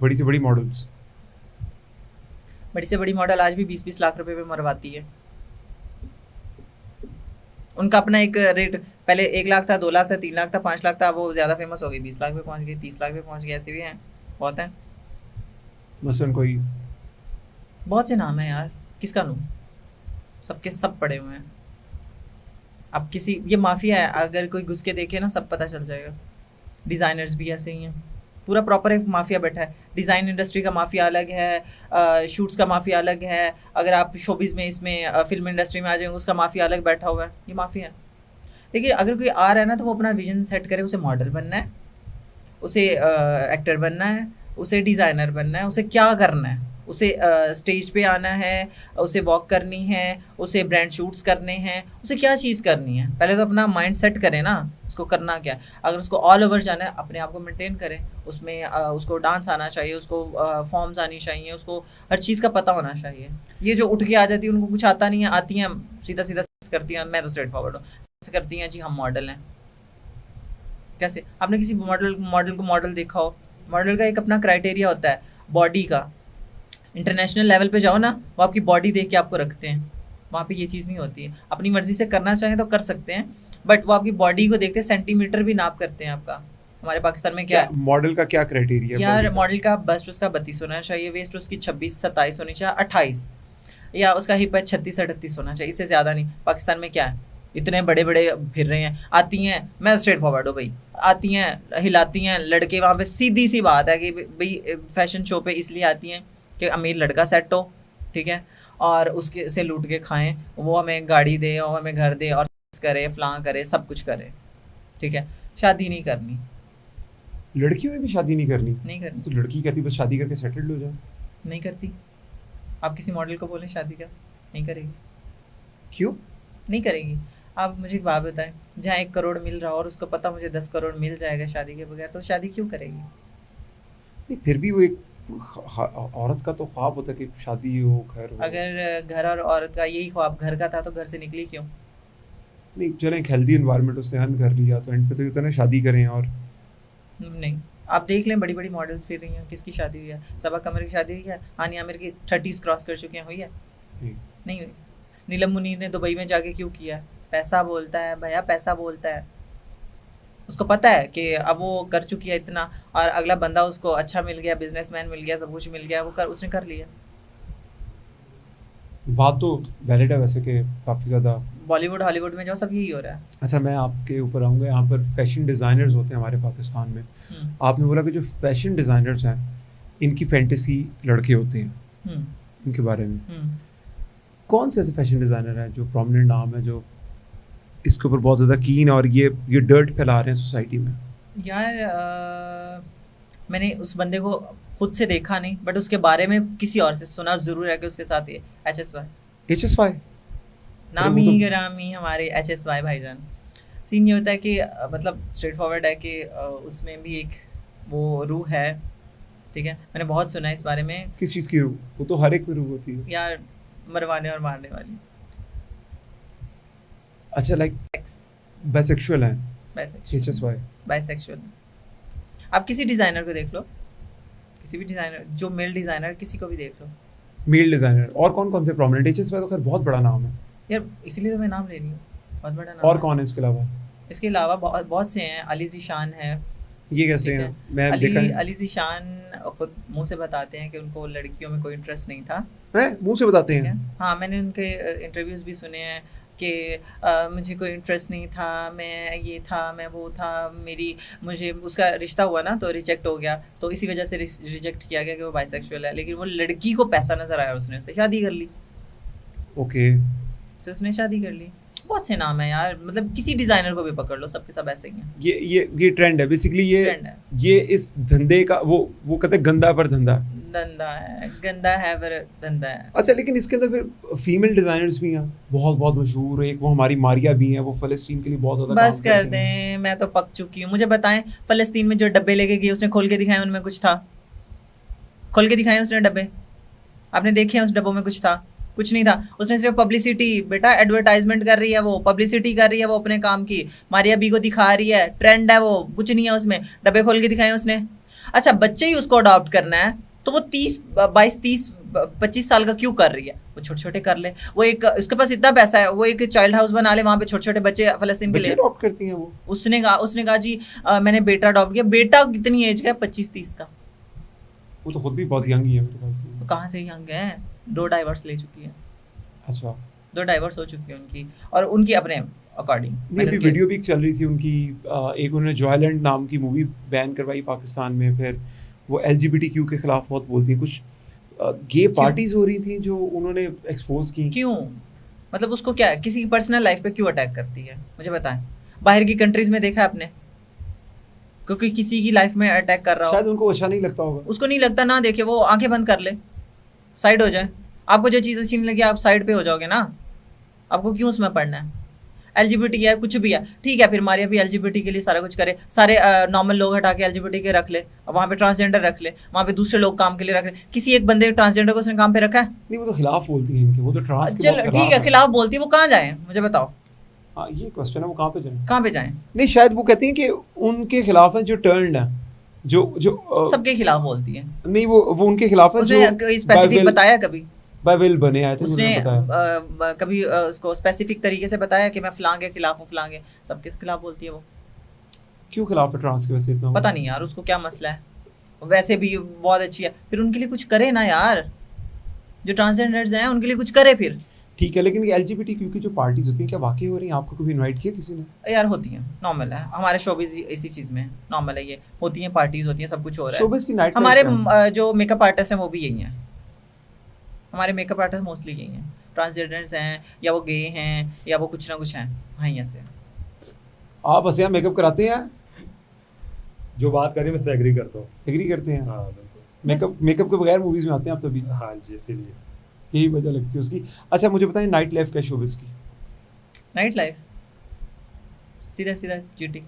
बड़ी से बड़ी मॉडल्स, बड़ी से बड़ी मॉडल आज भी 20-20 लाख रुपए पे मरवाती है। उनका अपना एक रेट, पहले 1 लाख था, 2 लाख था, 3 लाख था, 5 लाख था, वो ज़्यादा फेमस हो गई, 20 लाख पे पहुंच गई, 30 लाख पे पहुंच गई, ऐसे भी हैं, बहुत हैं। मसलन कोई बहुत से नाम है यार, किसका लूँ? सबके सब पड़े हुए हैं। अब किसी, ये माफिया है, अगर कोई घुस के देखे ना सब पता चल जाएगा। डिज़ाइनर्स भी ऐसे ही हैं, पूरा प्रॉपर एक माफिया बैठा है। डिज़ाइन इंडस्ट्री का माफिया अलग है, शूट्स का माफिया अलग है। अगर आप शोबिज़ में, इसमें फिल्म इंडस्ट्री में आ जाएंगे, उसका माफिया अलग बैठा हुआ है। ये माफिया है। देखिए अगर कोई आ रहा है ना तो वो अपना विजन सेट करे, उसे मॉडल बनना है, उसे एक्टर बनना है, उसे डिज़ाइनर बनना है, उसे क्या करना है, उसे स्टेज पे आना है, उसे वॉक करनी है, उसे ब्रांड शूट्स करने हैं, उसे क्या चीज़ करनी है। पहले तो अपना माइंड सेट करें ना, उसको करना क्या है। अगर उसको ऑल ओवर जाना है, अपने आप को मेंटेन करें, उसमें उसको डांस आना चाहिए, उसको फॉर्म्स आनी चाहिए, उसको हर चीज़ का पता होना चाहिए। ये जो उठ के आ जाती है, उनको कुछ आता नहीं है, आती हैं सीधा सीधा करती हैं, मैं तो स्ट्रेट फॉरवर्ड हूँ, करती हैं जी हम मॉडल हैं। कैसे? आपने किसी मॉडल को मॉडल देखा हो? मॉडल का एक अपना क्राइटेरिया होता है बॉडी का। इंटरनेशनल लेवल पे जाओ ना, वो आपकी बॉडी देख के आपको रखते हैं। वहाँ पे ये चीज़ नहीं होती है। अपनी मर्जी से करना चाहें तो कर सकते हैं, बट वो आपकी बॉडी को देखते हैं, सेंटीमीटर भी नाप करते हैं आपका। हमारे पाकिस्तान में क्या है, मॉडल का क्या क्राइटेरिया? यार मॉडल का बस्ट उसका 32 होना चाहिए, वेस्ट उसकी 26-27 होनी चाहिए, 28, या उसका हिप है 36-38 होना चाहिए, इससे ज़्यादा नहीं। पाकिस्तान में क्या है, इतने बड़े बड़े फिर रहे हैं, आती हैं, मैं स्ट्रेट फॉरवर्ड हूँ भाई, आती हैं हिलाती हैं लड़के वहाँ पे। सीधी सी बात है कि भाई फैशन शो पे इसलिए आती हैं कि अमीर लड़का सेट हो, ठीक है, और उसके से लूट के खाएं, वो हमें गाड़ी दे और हमें घर दे और करे फ्लां करे, सब कुछ करे, ठीक है। शादी नहीं करनी, लड़कियों ने भी शादी नहीं करनी? नहीं करनी, तो लड़की कहती बस शादी करके सेटल्ड हो जाए। नहीं करती। आप किसी मॉडल को बोलें शादी का, नहीं करेगी। क्यों नहीं करेगी। आप मुझे एक बात बताएं, जहाँ 1 करोड़ मिल रहा हो और उसको पता मुझे 10 करोड़ मिल जाएगा शादी के बगैर, तो शादी क्यों करेगी? नहीं फिर भी वो एक औरत का तो ख्वाब होता है कि शादी हो, घर हो। अगर घर और औरत का यही ख्वाब घर का था तो घर से निकली क्यों? नहीं चलो एक हेल्दी एनवायरनमेंट उसने अर्न कर लिया तो एंड पे तो ये होता है ना शादी करें। और नहीं, आप देख लें बड़ी बड़ी मॉडल्स फिर रही हैं, किसकी शादी हुई है? सबा कमर की शादी हुई है, हानिया आमिर की 30s क्रॉस कर चुकी हैं, हुई है? नहीं हुई। नीलम मुनीर ने दुबई में जाके क्यों किया? पैसा बोलता है भैया, पैसा बोलता है। उसको पता है कि अब वो कर चुकी है इतना, और अगला बंदा उसको अच्छा मिल गया, बिजनेसमैन मिल गया, सब कुछ मिल गया, उसने कर लिया। बात तो वैलिड है वैसे कि काफ़ी ज़्यादा बॉलीवुड हॉलीवुड में जो सब यही हो रहा है। अच्छा मैं आपके ऊपर आऊँगा, यहाँ पर फैशन डिज़ाइनर्स होते हैं हमारे पाकिस्तान में। आपने बोला कि जो फैशन डिज़ाइनर्स हैं इनकी फैंटेसी लड़के होते हैं, इनके बारे में कौन से ऐसे फैशन डिज़ाइनर हैं जो प्रोमिनेंट नाम है, जो इसके ऊपर बहुत ज़्यादा कीन और ये डर्ट फैला रहे हैं सोसाइटी में? यार मैंने उस बंदे को खुद से देखा नहीं, बट उसके बारे में किसी और से सुना ज़रूर है कि उसके साथ ये HSY नाम ही गिरामी हमारे HSY भाईजान। सीन ये होता है कि मतलब स्ट्रेट फॉरवर्ड है कि उसमें भी एक वो रूह है ठीक है, मैंने बहुत सुना है इस बारे में किस चीज़ की रूह? वो तो हर एक में रूह होती है। यार, मरवाने और मारने वाली। अच्छा, लाइक सेक्स, बाइसेक्सुअल हैं, बाइसेक्सुअल, HSY। बाइसेक्सुअल। आप किसी डिज़ाइनर को देख लो, किसी भी डिज़ाइनर, जो मेल डिज़ाइनर, किसी को भी देख लो मेल डिज़ाइनर और कौन-कौन से प्रोमिनेंट? HSY तो खैर बहुत बड़ा नाम है। यार, इसीलिए तो मैं नाम ले रही हूँ, बहुत बड़ा नाम और है। कौन है इसके अलावा? इसके अलावा बहुत बहुत से हैं। अली ज़ीशान है, ये कैसे ठीक हैं? है। मैं देखा है। अली ज़ीशान खुद मुंह से बताते हैं कि उनको लड़कियों में कोई इंटरेस्ट नहीं था, हैं? मुँह से बताते ठीक है। हैं? हाँ, मैंने उनके इंटरव्यूज़ भी सुने हैं कि मुझे कोई इंटरेस्ट नहीं था, मैं ये था, मैं वो था, मुझे उसका रिश्ता हुआ ना तो रिजेक्ट हो गया, तो इसी वजह से रिजेक्ट किया गया कि वो बाइसेक्सुअल है। लेकिन वो लड़की को पैसा नज़र आया, उसने उससे शादी कर ली, ओके। उससे उसने शादी कर ली। बहुत से नाम है यार, मतलब किसी डिज़ाइनर को भी पकड़ लो, सबके सब ऐसे ही हैं। ये ट्रेंड है बेसिकली। ट्रेंड है, ये इस धंधे का वो कहते हैं गंदा पर धंधा। धंधा है, गंदा है पर धंधा है। अच्छा, लेकिन इसके अंदर फिर फीमेल डिज़ाइनर्स भी हैं, बहुत बहुत मशहूर। एक वो हमारी मारिया भी हैं, वो फ़लस्तीन के लिए बहुत ज़्यादा बस काम कर करती हैं। दें, मैं तो पक चुकी हूँ। मुझे बताएं, फ़लस्तीन में जो डब्बे लेके गई, उसने खोल के दिखाए, उनमें कुछ था? खोल के दिखाए उसने डब्बे, आपने देखे हैं उस डब्बों में कुछ था? कुछ नहीं था। उसने सिर्फ पब्लिसिटी, बेटा एडवर्टाइजमेंट कर रही है वो, पब्लिसिटी कर रही है वो अपने काम की, मारिया बी को दिखा रही है, ट्रेंड है वो, कुछ नहीं है उसमें। डब्बे खोल के दिखाए उसने। अच्छा, बच्चे ही उसको अडॉप्ट करना है तो वो 25 साल का क्यों कर रही है? वो छोटे छोटे कर ले, वो एक, उसके पास इतना पैसा है, वो एक चाइल्ड हाउस बना ले, वहाँ पे छोटे छोटे बच्चे फ़लस्तीन के बच्चे लिए अडॉप्ट करती हैं वो। उसने कहा जी मैंने बेटा अडॉप्ट किया। बेटा कितनी एज का है? 25-30 का। वो तो खुद भी बहुत यंग ही है मेरे ख्याल से। तो कहाँ से यंग है? 2 डाइवर्स ले चुकी है, अच्छा, 2 डाइवर्स हो चुकी है उनकी, और उनकी अपने अकॉर्डिंग। ये भी वीडियो भी चल रही थी उनकी। एक उन्होंने जॉयलैंड नाम की मूवी बैन करवाई पाकिस्तान में। फिर वो LGBTQ के खिलाफ बहुत बोलती हैं। कुछ गे पार्टीज हो रही थी जो उन्होंने एक्सपोज की। क्यों? मतलब उसको क्या है, किसी की पर्सनल लाइफ पे क्यों अटैक करती है? मुझे बताएं। बाहर की कंट्रीज में देखा आपने क्योंकि किसी की लाइफ में अटैक कर रहा हो, शायद उनको अच्छा नहीं लगता होगा। उसको नहीं लगता ना देखे, वो आंखें बंद कर ले, साइड हो जाए। आपको जो चीज़ अच्छी नहीं लगी, आप साइड पे हो जाओगे ना। आपको क्यों उसमें पढ़ना है? LGBT है, कुछ भी है, ठीक है, फिर मारिया भी LGBT के लिए सारा कुछ करे, सारे नॉर्मल लोग हटा के LGBT के रख ले, वहाँ पे ट्रांसजेंडर रख ले, वहाँ पे दूसरे लोग काम के लिए रख ले। किसी एक बंदे ट्रांसजेंडर को उसने काम पे रखा है? नहीं, वो तो खिलाफ बोलती हैं इनके, वो तो ट्रांस के चल बहुत ठीक है, खिलाफ बोलती है, वो कहाँ जाए मुझे बताओ, हाँ, ये क्वेश्चन है, वो कहाँ पे जाए? कहाँ पे जाए? नहीं, शायद वो कहती हैं कि उनके खिलाफ है जो टर्न्ड है, जो सबके खिलाफ बोलती है। नहीं, वो उनके खिलाफ है उसने जो कोई स्पेसिफिक बताया कभी? बाय विल बने आए थे, उसने उन्होंने बताया। कभी उसको स्पेसिफिक तरीके से बताया कि मैं फलां के खिलाफ हूँ, फलां के? सबके खिलाफ बोलती है वो। क्यों खिलाफ है ट्रांस के? वैसे इतना पता नहीं यार, उसको क्या मसला है। वैसे भी बहुत अच्छी है, फिर उनके लिए कुछ करे ना यार, जो ट्रांसजेंडर्स हैं उनके लिए कुछ करे फिर। ठीक है, लेकिन ये LGBTQ की जो पार्टीज होती हैं, क्या वाकई हो रही हैं? आपको कभी इनवाइट किया किसी ने? यार होती हैं, नॉर्मल है, हमारे शोबिज इसी चीज़ में नॉर्मल है, ये होती हैं, पार्टीज होती हैं, सब कुछ हो रहा है। शोबिज की नाइट हमारे जो मेकअप आर्टिस्ट हैं वो भी यही हैं, हमारे मेकअप आर्टिस्ट मोस्टली यही हैं, ट्रांसजेंडर्स हैं या वो गे हैं या वो कुछ ना कुछ हैं, वहीं ऐसे। आप हंसिया मेकअप कराते हैं? जो बात करें मैं से एग्री करता हूँ। एग्री करते हैं? हाँ बिल्कुल। मेकअप के बगैर मूवीज में आते हैं आप तभी? हाँ जी, इसीलिए यही वजह लगती है उसकी। अच्छा, मुझे बताएं नाइट लाइफ क्या शोबिज की? नाइट लाइफ सीधा सीधा GT,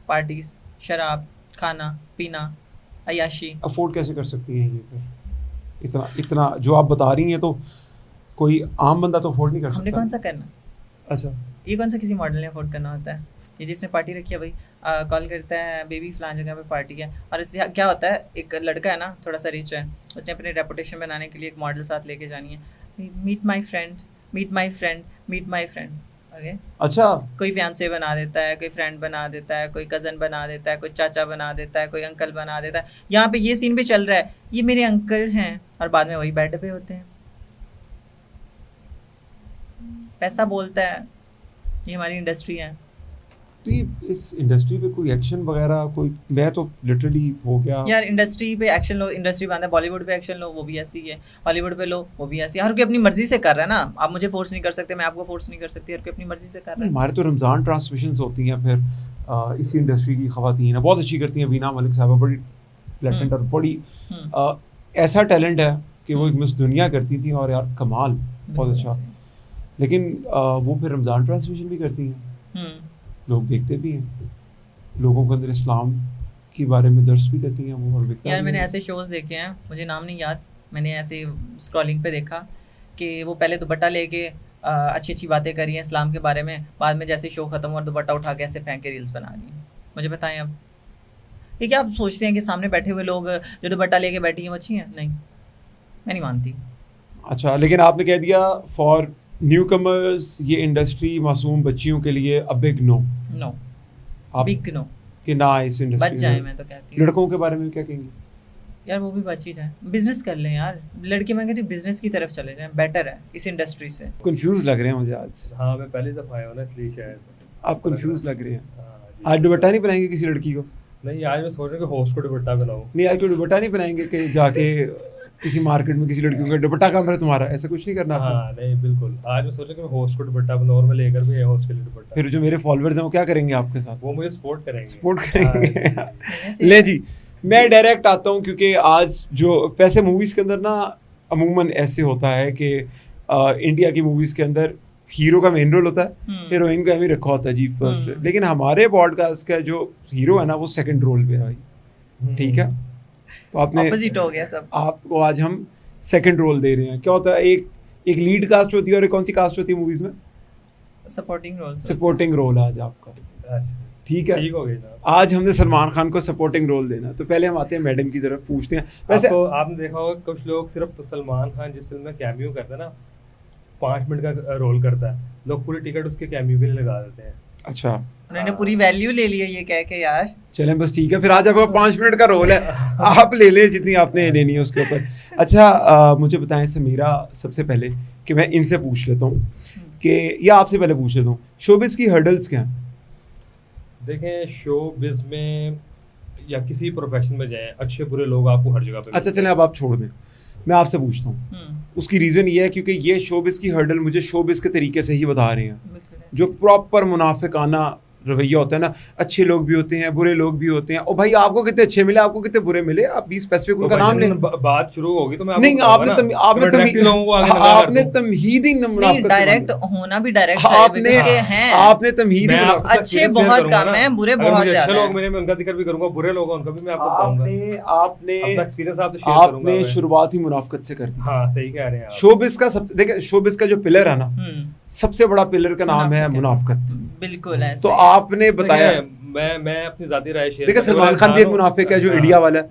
पार्टीज, शराब, खाना पीना, अयाशी। अफोर्ड कैसे कर सकती हैं ये फिर? इतना जो आप बता रही हैं, तो कोई आम बंदा तो अफोर्ड नहीं कर सकता। हमने कौन सा करना? अच्छा, ये कौन सा किसी मॉडल ने अफोर्ड करना होता है? ये जिसने पार्टी रखी है भाई, कॉल करता है बेबी फलान जगह पे पार्टी है, और इससे क्या होता है, एक लड़का है ना थोड़ा सा रिच है, उसने अपनी रेपुटेशन बनाने के लिए एक मॉडल साथ लेके जानी है, meet my friend, meet my friend, meet my friend. Okay, अच्छा, कोई फियांसे बना देता है, कोई फ्रेंड बना देता है, कोई कज़न बना देता है, कोई चाचा बना देता है, कोई अंकल बना देता है। यहाँ पे ये सीन भी चल रहा है, ये मेरे अंकल हैं, और बाद में वही बेड पे होते हैं। पैसा बोलता है, ये हमारी इंडस्ट्री है। तो ये इस इंडस्ट्री पे कोई एक्शन वगैरह कोई? मैं तो लिटरली हो गया यार, इंडस्ट्री पे एक्शन लो, इंडस्ट्री बांधा, बॉलीवुड पे एक्शन लो, वो भी ऐसी है, हॉलीवुड पे लो, वो भी ऐसी है। हर कोई अपनी मर्जी से कर रहा है ना, आप मुझे फोर्स नहीं कर सकते, मैं आपको फोर्स नहीं कर सकती, हर कोई अपनी मर्जी से कर रहा है। हमारे तो रमज़ान ट्रांसमिशंस होती हैं, फिर इसी इंडस्ट्री की ख़वातीन है, बहुत अच्छी करती हैं। वीना मलिक साहबा बड़ी ब्लैटेंट और बड़ी ऐसा टैलेंट है कि वो एक मिस दुनिया करती थी, और यार कमाल, बहुत अच्छा। लेकिन वो फिर रमज़ान ट्रांसमिशन भी करती हैं, लोग देखते भी हैं, लोगों के अंदर इस्लाम के बारे में दर्स भी देती हैं वो और बिकता यार भी मैंने है। ऐसे शोज देखे हैं, मुझे नाम नहीं याद, मैंने ऐसे स्क्रॉलिंग पे देखा कि वो पहले दुपट्टा लेके अच्छी अच्छी बातें करी हैं इस्लाम के बारे में, बाद में जैसे शो खत्म हुआ दुपट्टा उठा के ऐसे फेंक के रील्स बना दी। मुझे बताएं अब ये क्या आप सोचते हैं कि सामने बैठे हुए लोग जो दुपट्टा लेके बैठी हैं वो अच्छी हैं? नहीं, मैं नहीं मानती। अच्छा, लेकिन आपने कह दिया फॉर न्यू कमर्स ये इंडस्ट्री मासूम बच्चियों के लिए अ बिग नो। नो, आप बिग नो, कि ना इस बच इंडस्ट्री जाए में मैं तो कहती हूँ। लड़कों के बारे में क्या कहेंगे? यार वो भी बच ही जाए, बिजनेस कर लें यार, लड़के मैं कहती हूँ बिजनेस की तरफ चले जाएं, बेटर है इस इंडस्ट्री से। कंफ्यूज लग रहे हैं मुझे आज। हाँ मैं पहली दफा आया हूँ ना इसलिए शायद आप कंफ्यूज लग रहे हैं। हाँ, जी। आज दुपट्टा नहीं पहनाएंगे किसी लड़की को? नहीं आज मैं सोच रहा हूँ कि होस्ट को दुपट्टा बनाऊँ। नहीं, आज कोई दुपट्टा नहीं पहनाएंगे कि जाके किसी मार्केट में किसी लड़की को दुपट्टा काम है तुम्हारा, ऐसा कुछ नहीं करना आपको। हाँ नहीं बिल्कुल, आज मैं सोच रहा हूँ कि मैं होस्ट को दुपट्टा बनाऊँ और मैं लेकर भी होस्ट के लिए दुपट्टा। फिर जो मेरे फॉलोअर्स हैं वो क्या करेंगे आपके साथ? वो मुझे सपोर्ट करेंगे। सपोर्ट करेंगे। ऐसे- ले जी, मैं डायरेक्ट आता हूँ क्योंकि आज जो वैसे मूवीज़ के अंदर ना अमूमन ऐसे होता है कि इंडिया की मूवीज़ के अंदर हीरो का मेन रोल होता है, हीरोइन का भी रखा होता है जी फर्स्ट, लेकिन हमारे पॉडकास्ट का जो हीरो है ना वो सेकंड रोल पे है भाई, ठीक है? तो आपने ऑपोजिट हो गया सब। आपको आज हम सेकंड रोल दे रहे हैं। क्या होता है, एक लीड कास्ट होती है और एक कौन सी कास्ट होती है मूवीज़ में? Supporting role. सपोर्टिंग रोल आज आपका, अच्छा, ठीक है? ठीक हो गई ना। आज हमने सलमान खान को सपोर्टिंग रोल देना, तो पहले हम आते हैं मैडम की तरफ, पूछते हैं वैसे आपको आपने देखा होगा कुछ लोग सिर्फ सलमान खान जिस फिल्म में कैमियो करता है ना 5 मिनट का रोल करता है, लोग पूरी टिकट उसके कैमियो के लिए लगा देते हैं। अच्छा उन्होंने पूरी वैल्यू ले ली है ये कह के यार। चलें बस ठीक है, फिर आज आपका 5 मिनट का रोल है, आप ले लें जितनी आपने लेनी है उसके ऊपर। अच्छा मुझे बताएं समीरा, सबसे पहले कि मैं इनसे पूछ लेता हूँ कि या आपसे पहले पूछ लेता हूँ, शोबिज़ की हर्डल्स क्या हैं? देखें शो बिज में या किसी प्रोफेशन में जाएं, अच्छे बुरे लोग आपको हर जगह पे अच्छा चलें अब आप छोड़ दें, मैं आपसे पूछता हूँ। उसकी रीज़न ये है क्योंकि ये शोबिज़ की हर्डल मुझे शोबिज़ के तरीके से ही बता रहे हैं, बिल्कुल ऐसे। जो प्रॉपर मुनाफिकाना रवैया होता है ना, अच्छे लोग भी होते हैं बुरे लोग भी होते हैं। और भाई आपको कितने अच्छे मिले, आपको कितने बुरे मिले, आप 20 स्पेसिफिक तो उनका भाई नाम लें। बात शुरू होगी तो मैं आपको नहीं बताऊंगा आपने ना, तम, तो मैं directly लोगों को आगे लगा कर आपने दूं। तमहीदी नहीं, मुनाफिकत से डायरेक्ट मांगा। होना भी डायरेक्ट आपने हैं। आपने तमहीदी मैं मुनाफिकत आपसे अच्छे experience बहुत share करूंगा कम ना। हैं, बुरे अगर बहुत मुझे ज्यादा अच्छे लोग हैं। मेरे में उनका जिक्र भी करूंगा, बुरे लोग हैं उनका भी मैं आपको बताऊंगा। आपने अपना एक्सपीरियंस आपसे शेयर करूंगा आपने मैं। शुरुआत ही मुनाफिकत से कर दी। हाँ सही कह रहे हैं आप। शोबिज़ का सबसे देखिए, शोबिज़ का जो पिलर है ना, सबसे बड़ा पिलर का नाम है मुनाफिकत। बिल्कुल ऐसे। तो आपने बताया, देखिए, मैं अपनी जाती राय शेयर देखिए सलमान खान भी एक मुनाफिक है जो हाँ। इंडिया वाला है,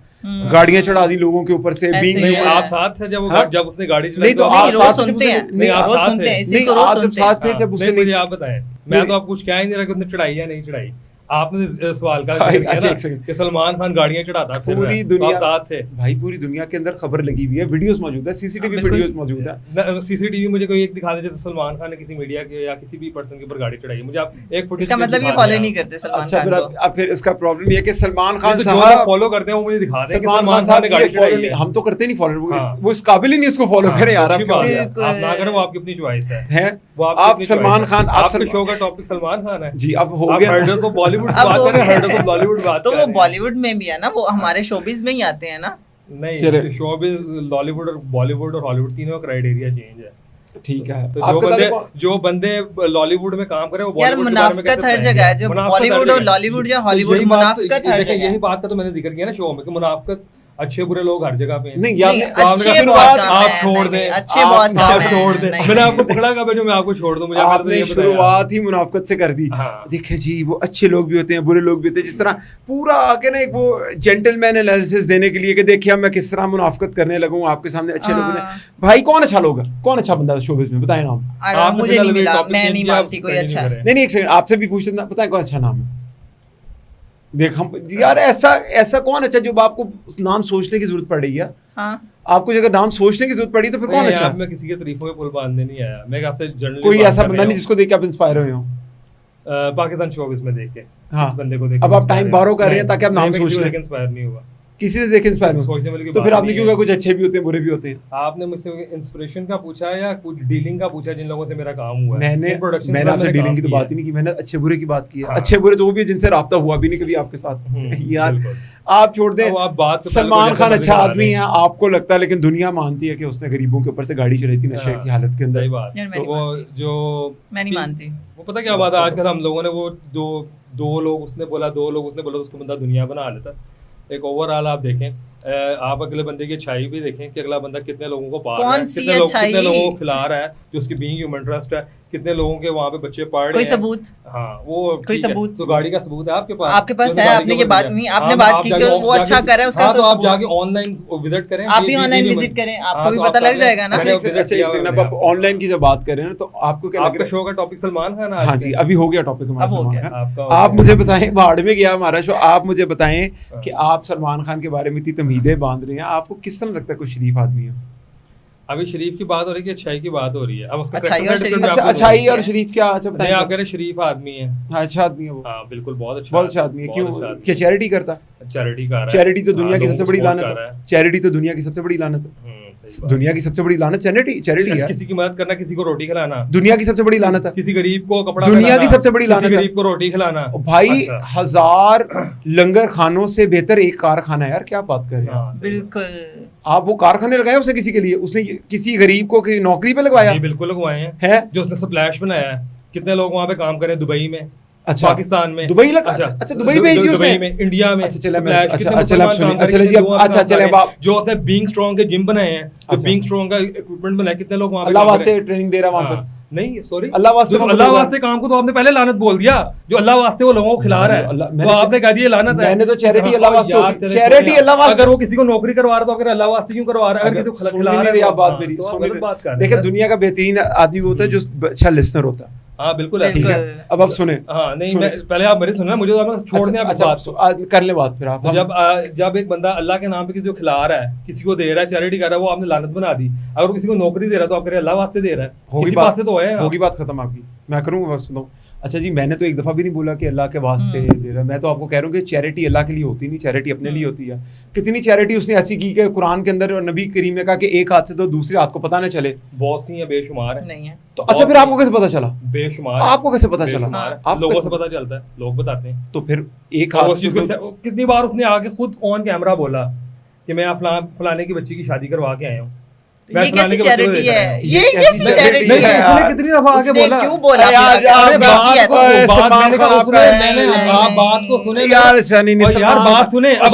गाड़ियां चढ़ा दी लोगों के ऊपर से, ऐसे बीइंग ही नहीं है। ह्यूमन। आप साथ थे जब हाँ? जब उसने गाड़ी चलाई नहीं तो तो आप नहीं, रोज साथ थे जब सुनते हैं, उसने- नहीं आप रोज साथ सुनते थे। हैं, इसी नहीं को रोज आप जब सुनते हैं। साथ थे जब उसने नहीं मुझे आप बताएं, मैं तो आपको कुछ क्या ही नहीं रहा कि उसने चढ़ाई या नहीं चढ़ाई। आपने सवाल का भाई, किया अच्छा, ना एक सेकंड। कि सलमान खान गाड़ियां चढ़ाता फिर पूरी रहा है, तो दुनिया आप साथ थे। भाई पूरी दुनिया के अंदर खबर लगी हुई है, वीडियोस मौजूद है, सीसीटीवी बिल्कुल। वीडियोस मौजूद है। सीसीटीवी मुझे कोई एक दिखा दे जैसे सलमान खान ने किसी मीडिया के या किसी भी पर्सन के ऊपर गाड़ी चढ़ाई, मुझे आप एक फुटेज इसका मतलब ये फॉलो नहीं करते सलमान अच्छा खान फिर को। अब फिर इसका प्रॉब्लम ये है कि सलमान खान जो साहब फॉलो करते हैं वो मुझे दिखा दें कि सलमान सलमान खान खान ने साहब गाड़ी ये फॉलो चढ़ाई नहीं, है। हम तो करते नहीं फॉलो, हाँ। वो इस काबिल ही नहीं उसको फॉलो करें यार। अच्छी आप क्या बात बोल है। रहे बिल्कुल। आप ना करें, वो आपकी अपनी चॉइस है। हैं? वो आपकी आप अपनी सलमान choice है। खान, आप आपके सलमान- शो का टॉपिक सलमान खान है जी अब हो आप गया हर्डल को बॉलीवुड अब बात हो कर रहे हैं, गया। हर्डल को बॉलीवुड बात तो कर वो रहे हैं। बॉलीवुड में भी है ना, वो हमारे शोबिज में ही आते हैं ना। चले। नहीं शोबिज लॉलीवुड और बॉलीवुड और हॉलीवुड तीनों का क्राइटेरिया चेंज है। ठीक है। तो आपके जो बंदे लॉलीवुड में काम कर रहे हैं वो यार बॉलीवुड के बारे में मुनाफिकत कैसे हर जगह है, जो मुनाफिकत हर बॉलीवुड और जगह है। लॉलीवुड या तो हॉलीवुड यही बात- मुनाफिकत हर देखिए, जगह यही है। बात का तो मैंने जिक्र किया ना शो में कि मुनाफिकत अच्छे बुरे लोग हर जगह पे हैं। नहीं नहीं, आपने अच्छे आपने बहुत शुरुआत कम आप है, छोड़ नहीं, दें, नहीं, अच्छे बहुत कम आप है, छोड़ दें। नहीं, मैंने नहीं। आपको पकड़ा कब है जो मैं आपको छोड़ दूं, मुझे आपने शुरुआत ही मुनाफिकत से कर दी। हाँ। देखिए जी वो अच्छे लोग भी होते हैं बुरे लोग भी होते हैं, जिस तरह पूरा आके ना एक वो जेंटलमैन एनालिसिस देने के लिए कि देखिए मैं किस तरह मुनाफिकत करने लगूं आपके सामने अच्छे लोग हैं। भाई कौन अच्छा लोग है, कौन अच्छा बंदा है शोबिज़ में, बताएं नाम। आपने मुझे नहीं फिलहाल मिला, topic मैं change नहीं किया, मानती आप कोई continue अच्छा करें। नहीं एक सेकंड, आपसे भी पूछ लेना, बताएं कौन अच्छा नाम है। देख हम यार ऐसा कौन अच्छा जो आपको नाम सोचने की जरूरत पड़ रही है, हाँ आपको अगर नाम सोचने की जरूरत पड़ी तो फिर कौन नहीं, अच्छा आप है? मैं किसी के तारीफों पे पुल बांधने नहीं आया, मैं आपसे जनरली कोई ऐसा बंदा नहीं जिसको देख के आप इंस्पायर हुए हो? पाकिस्तान शोबिज़ में देख के हाँ। इस बंदे को देख अब आप time borrow कर रहे हैं ताकि आप नाम सोच लें। इंस्पायर नहीं हुआ। किसी से देखे इंस्पायर हो? सोचने वाली कोई तो फिर बात आपने नहीं क्यों है। कहा कुछ अच्छे भी होते हैं बुरे भी होते हैं? आपने मुझसे इंस्पिरेशन का पूछा या कुछ डीलिंग का पूछा जिन लोगों से मेरा काम हुआ है? मैंने जिन production मैंने में आपसे मैंने डीलिंग काम की तो किया बात ही नहीं की, मैंने अच्छे बुरे की बात की है। हाँ। अच्छे बुरे तो वो भी है जिनसे राब्ता हुआ भी नहीं कभी आपके साथ। यार बिल्कुल। आप छोड़ दें, अब आप बात तो सलमान पहले खान तो अच्छा जैसे आदमी बता है आपको लगता है, लेकिन दुनिया मानती है कि उसने गरीबों के ऊपर से गाड़ी चलाई थी नशे हाँ, की हालत के अंदर। सही बात। यार मैं तो नहीं वो मानती। जो मैं नहीं मानती। वो पता क्या बात है, आजकल हम लोगों ने वो जो दो लोग उसने बोला तो उसको बंदा दुनिया बना लेता। एक ओवरऑल आप देखें, आप अगले बंदे की अच्छाई भी देखें कि अगला बंदा कितने लोगों को पाल रहा है, कितने लोगों को खिला रहा है, जो उसकी बीइंग ह्यूमन ट्रस्ट है, कितने लोगों के वहाँ पे बच्चे पढ़ रहे हैं। कोई सबूत? हाँ, वो कोई सबूत? तो गाड़ी का सबूत है आपके पास? आपके पास है, आपने ये बात नहीं, आपने बात की कि वो अच्छा कर रहा है उसका, तो आप जाके ऑनलाइन विजिट करें, आप भी ऑनलाइन विजिट करें, आपको भी पता लग जाएगा ना। आप ऑनलाइन की जब बात कर रहे हैं तो आपको क्या लग रहा है? शो का टॉपिक सलमान खान। हाँ जी, अभी हो गया टॉपिक हमारा सलमान खान। आप मुझे बताएं, भाड़ में गया हमारा शो, आप मुझे बताएं कि आप सलमान खान के बारे में इतनी तमहीदें बांध रहे हैं, आपको किस तरह लगता है कोई शरीफ आदमी है? अभी शरीफ की बात हो रही है कि अच्छाई की बात हो रही है। अब उसका अच्छाई और शरीफ, अच्छाई और शरीफ क्या? अच्छा बताइए। आप कह रहे शरीफ आदमी है। हाँ, अच्छा आदमी है वो। हाँ बिल्कुल, बहुत अच्छा आदमी है। क्यों? क्या चैरिटी करता? चैरिटी कर रहा है। चैरिटी तो दुनिया की सबसे बड़ी लानत है। चैरिटी तो दुनिया की सबसे बड़ी लानत है। दुनिया की सबसे बड़ी लानत चैरिटी है। किसी की मदद करना, किसी को रोटी खिलाना, दुनिया की सबसे बड़ी लानत है। किसी गरीब को कपड़ा, दुनिया की सबसे बड़ी लानत है। गरीब को रोटी खिलाना। भाई 1000 लंगर खानों से बेहतर एक कारखाना है यार, क्या बात कर रहे हैं? बिल्कुल। आप वो कारखाने लगाए उसने किसी के लिए? उसने किसी गरीब को नौकरी पे लगवाया? बिल्कुल लगवाए हैं। जो उसने स्प्लैश बनाया है, कितने लोग वहाँ पे काम कर रहे हैं दुबई में, अच्छा पाकिस्तान में, दुबई लगा। अच्छा दुबई भेज दी उसने, इंडिया में। अच्छा चले जी, अच्छा चले आप जो उसने बीइंग स्ट्रांग के जिम बनाए हैं, जो बीइंग स्ट्रांग का इक्विपमेंट बनाया, कितने लोग वहाँ पे अल्लाह वास्ते ट्रेनिंग दे रहा वहाँ पर? नहीं सॉरी, अल्लाह वास्ते काम को तो आपने पहले लानत बोल दिया। जो अल्लाह वास्ते वो लोगों को खिला रहा है, तो आपने कहा जी ये लानत है। मैंने तो चैरिटी अल्लाह वास्ते, चैरिटी अल्लाह वास्ते। अगर वो किसी को नौकरी करवा रहा तो अगर अल्लाह वास्ते क्यों करवा रहा है? अगर किसी को खिला रहा है, आप बात मेरी सुनिए। देखिए दुनिया का बेहतरीन आदमी होता है जो अच्छा लिसनर होता है। हाँ बिल्कुल, ठीक है। अब आप सुने। हाँ नहीं, मैं पहले आप मेरी सुनना, मुझे तो छोड़ने आप बात कर ले बात फिर आप। जब एक बंदा अल्लाह के नाम पे किसी को खिला रहा है, किसी को दे रहा है, चैरिटी कर रहा है, वो आपने लानत बना दी। अगर किसी को नौकरी दे रहा है तो आप कह रहे अल्लाह वास्ते दे रहा है, होगी बात से तो है। होगी बात खत्म आपकी, मैं करूंगा बस सुनाऊं। अच्छा जी, मैंने तो एक दफा भी नहीं बोला कि अल्लाह के वास्ते दे रहा है। मैं तो आपको कह रहा हूँ कि चैरिटी अल्लाह के लिए होती नहीं, चैरिटी अपने लिए होती है। कितनी चैरिटी उसने ऐसी की कि कुरान के अंदर नबी करीम ने कहा कि एक हाथ से तो दूसरे हाथ को पता न चले। बहुत सी है, बेशुमार है। नहीं है तो अच्छा फिर आपको कैसे पता चला? बेशुमार। आपको कैसे पता चला? आप लोगों से पता चलता है, लोग बताते हैं। तो फिर एक हाथ से कितनी बार उसने आके खुद ऑन कैमरा बोला कि मैं फलाने की बच्ची की शादी करवा के आया हूँ। ये कैसी चैरिटी है? ये कैसी चैरिटी है? उसने कितनी दफा आके बोला, क्यों बोला? आप बात को सुने यार, बात सुने। अब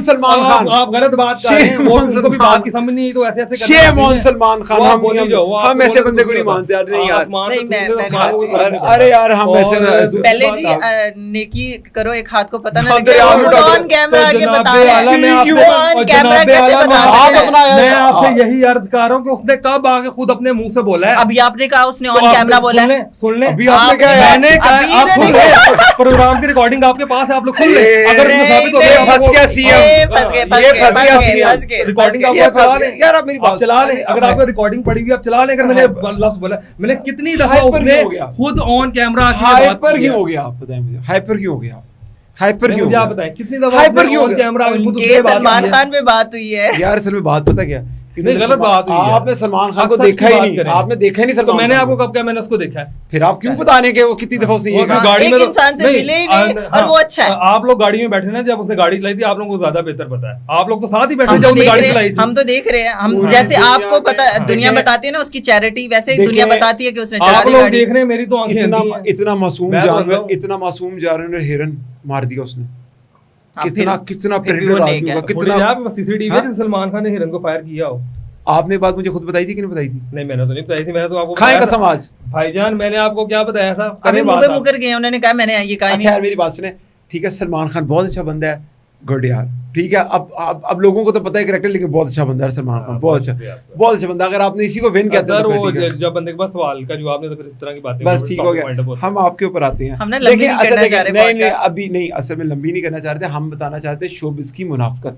सलमान खान आप गलत बात कर रहे हैं, वो उनको भी बात की समझ नहीं, तो ऐसे ऐसे शेम ऑन सलमान खान। हम ऐसे बंदे को नहीं मानते यार। नहीं यार, अरे यार हम ऐसे पहले जी नेकी करो, एक हाथ को पता ना लगे। ऑन कैमरा आके बता रहे हैं, ऑन कैमरा कैसे बता रहे हैं? मैं आपसे यही अर्ज कर रहा हूँ कि उसने कब आके खुद अपने मुंह से बोला है। अभी आपने कहा उसने ऑन कैमरा बोला है। सुन ले, अभी आपने क्या है? मैंने कहा आप सुन ले, प्रोग्राम की रिकॉर्डिंग आपके पास है, आप लोग सुन ले। अगर साबित हो गया फंस गया सीएम, फंस गए। रिकॉर्डिंग आप चला ले यार, आप मेरी बात चला ले। अगर आपको रिकॉर्डिंग पड़ी हुई आप चला ले। अगर मैंने लफ्ज बोला, मैंने कितनी दफा उसने खुद ऑन कैमरा हाइपर क्यों हो गया? आप बताएं मुझे, हाइपर क्यों हो गया? हाइपर क्यों? आप बताएं कितनी दफा हाइपर क्यों कैमरा खुद सलमान खान पे बात हुई है यार। असल में बात पता क्या, गलत बात हुई है। आपने सलमान खान को देखा ही नहीं, आपने देखा ही नहीं सलमान। तो मैंने आपको कब कहा मैंने उसको देखा है? फिर आप क्यों बताने के वो कितनी दफा उसने गाड़ी में इंसान से मिले ही नहीं, और वो अच्छा है। आप लोग गाड़ी में बैठे ना, जब उसने गाड़ी चलाई थी, आप लोगों को ज्यादा बेहतर पता है। आप लोग तो साथ ही बैठे जब उसने गाड़ी चलाई थी। हम तो देख रहे हैं, हम जैसे आपको पता दुनिया बताती है ना उसकी चैरिटी, वैसे ही दुनिया बताती है कि उसने चला दी। आप लोग देख रहे हैं, मेरी तो आंखें इतना मासूम जानवर हिरन मार दिया उसने। कितना प्रेडेटर आदमी होगा, कितना सीसीटीवी सलमान खान ने हिरन को फायर किया हो। आपने बात मुझे खुद बताई थी कि नहीं बताई थी? नहीं मैंने तो नहीं बताई थी, मैंने तो आपको खाए कसम आज भाईजान, मैंने आपको क्या बताया था? अभी मुकर गए, उन्होंने कहा मैंने ये कहा। अच्छा यार मेरी बात सुने, ठीक है सलमान खान बहुत अच्छा बंदा है, गुड यार, ठीक है। अब लोगों को तो पता है कैरेक्टर, लेकिन बहुत अच्छा बंदा है सलमान खान, बहुत अच्छा बंदा। अगर आपने इसी को विन कहते हैं जब बंदे के पास सवाल का जवाब नहीं तो फिर इस तरह की बातें बस ठीक हो गया। हम आपके ऊपर आते हैं, लेकिन नहीं अभी नहीं, असल में लंबी नहीं करना चाहते, हम बताना चाहते हैं शोबिज़ की मुनाफकत।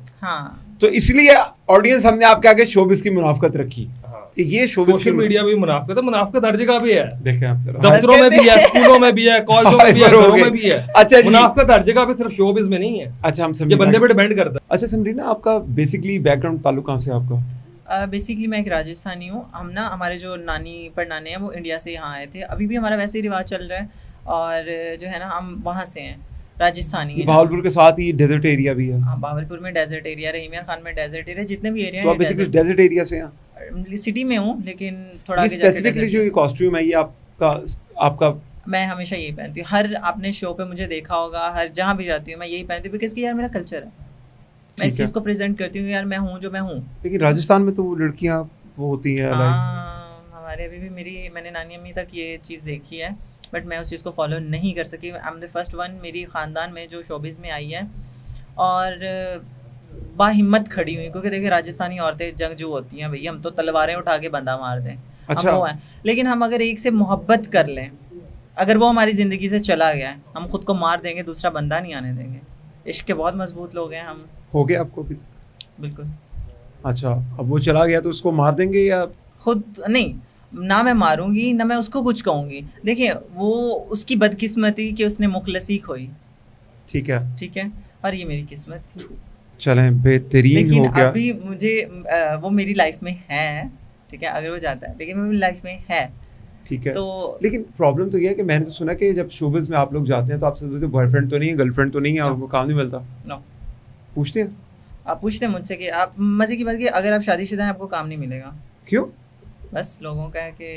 तो इसलिए ऑडियंस हमने आपके आगे शोबिज़ की मुनाफकत रखी कि ये सोशल मीडिया भी मुनाफकत है, मुनाफकत हर जगह भी है। देखें आप दफ्तरों में भी है, स्कूलों में भी है, कॉलेजों में भी है, घरों में भी है। अच्छा, मुनाफकत हर जगह पे, सिर्फ शोबिज़ में नहीं है। अच्छा, हम समझ, ये बंदे पे डिपेंड करता है। अच्छा समरीना, आपका बेसिकली बैकग्राउंड ताल्लुक कहाँ से आपका? बेसिकली मैं एक राजस्थानी हूँ। हम ना, हमारे जो नानी परनाने हैं वो इंडिया से यहाँ आए थे। अभी भी हमारा वैसे ही रिवाज चल रहा है, और जो है ना हम वहाँ से हैं, राजस्थानी है। भावलपुर के साथ ही डेजर्ट एरिया भी है। हाँ, भावलपुर में डेजर्ट एरिया, रहीमिया खान में डेजर्ट एरिया, जितने भी एरिया हैं। तो आप बेसिकली डेजर्ट एरिया से हैं? सिटी में हूँ, लेकिन थोड़ा स्पेसिफिकली जो ये कॉस्ट्यूम है ये आपका मैं हमेशा यही पहनती हूँ, हर अपने शो पे मुझे देखा होगा, हर जहाँ भी जाती हूँ मैं यही पहनती हूँ, बिकॉज कि यार मेरा कल्चर है, मैं इस चीज़ को प्रेजेंट करती हूँ यार मैं हूँ जो मैं हूँ। लेकिन राजस्थान में तो लड़कियाँ वो होती हैं हमारे अभी भी मैंने नानी अम्मी तक ये चीज़ देखी है, बट मैं उस चीज़ को फॉलो नहीं कर सकी। I am the first one मेरी ख़ानदान में जो शोबिज़ में आई है और बाहिम्मत खड़ी हुई, क्योंकि देखिए राजस्थानी औरतें जंगजू होती हैं भैया, हम तो तलवारें उठा के बंदा मार दें, अच्छा। हम वो हैं, लेकिन हम अगर एक से मोहब्बत कर लें, अगर वो हमारी ज़िंदगी से चला गया है, हम खुद को मार देंगे, दूसरा बंदा नहीं आने देंगे। इश्क के बहुत मजबूत लोग हैं हम। हो गया आपको भी? बिल्कुल। अच्छा, अब वो चला गया तो उसको मार देंगे या खुद नहीं, ना मैं मारूंगी ना मैं उसको कुछ कहूँगी। देखिए वो उसकी बदकिस्मती कि उसने मुखलसी खोई, ठीक है, और ये मेरी किस्मत थी। चलें, बेहतरीन लेकिन हो गया। अभी मुझे वो मेरी लाइफ में है, ठीक है, अगर वो जाता है, लेकिन मेरी लाइफ में है, ठीक है। तो लेकिन प्रॉब्लम तो ये है कि मैंने तो सुना कि जब शोबिज़ में आप लोग जाते हैं तो आपसे पूछते बॉयफ्रेंड तो नहीं है, गर्लफ्रेंड तो नहीं है, आपको काम नहीं मिलता? नो। पूछते हैं? आप पूछते हैं मुझसे कि आप, मज़े की बात कि अगर आप शादीशुदा हैं आपको काम नहीं मिलेगा। क्यों? बस लोगों का है कि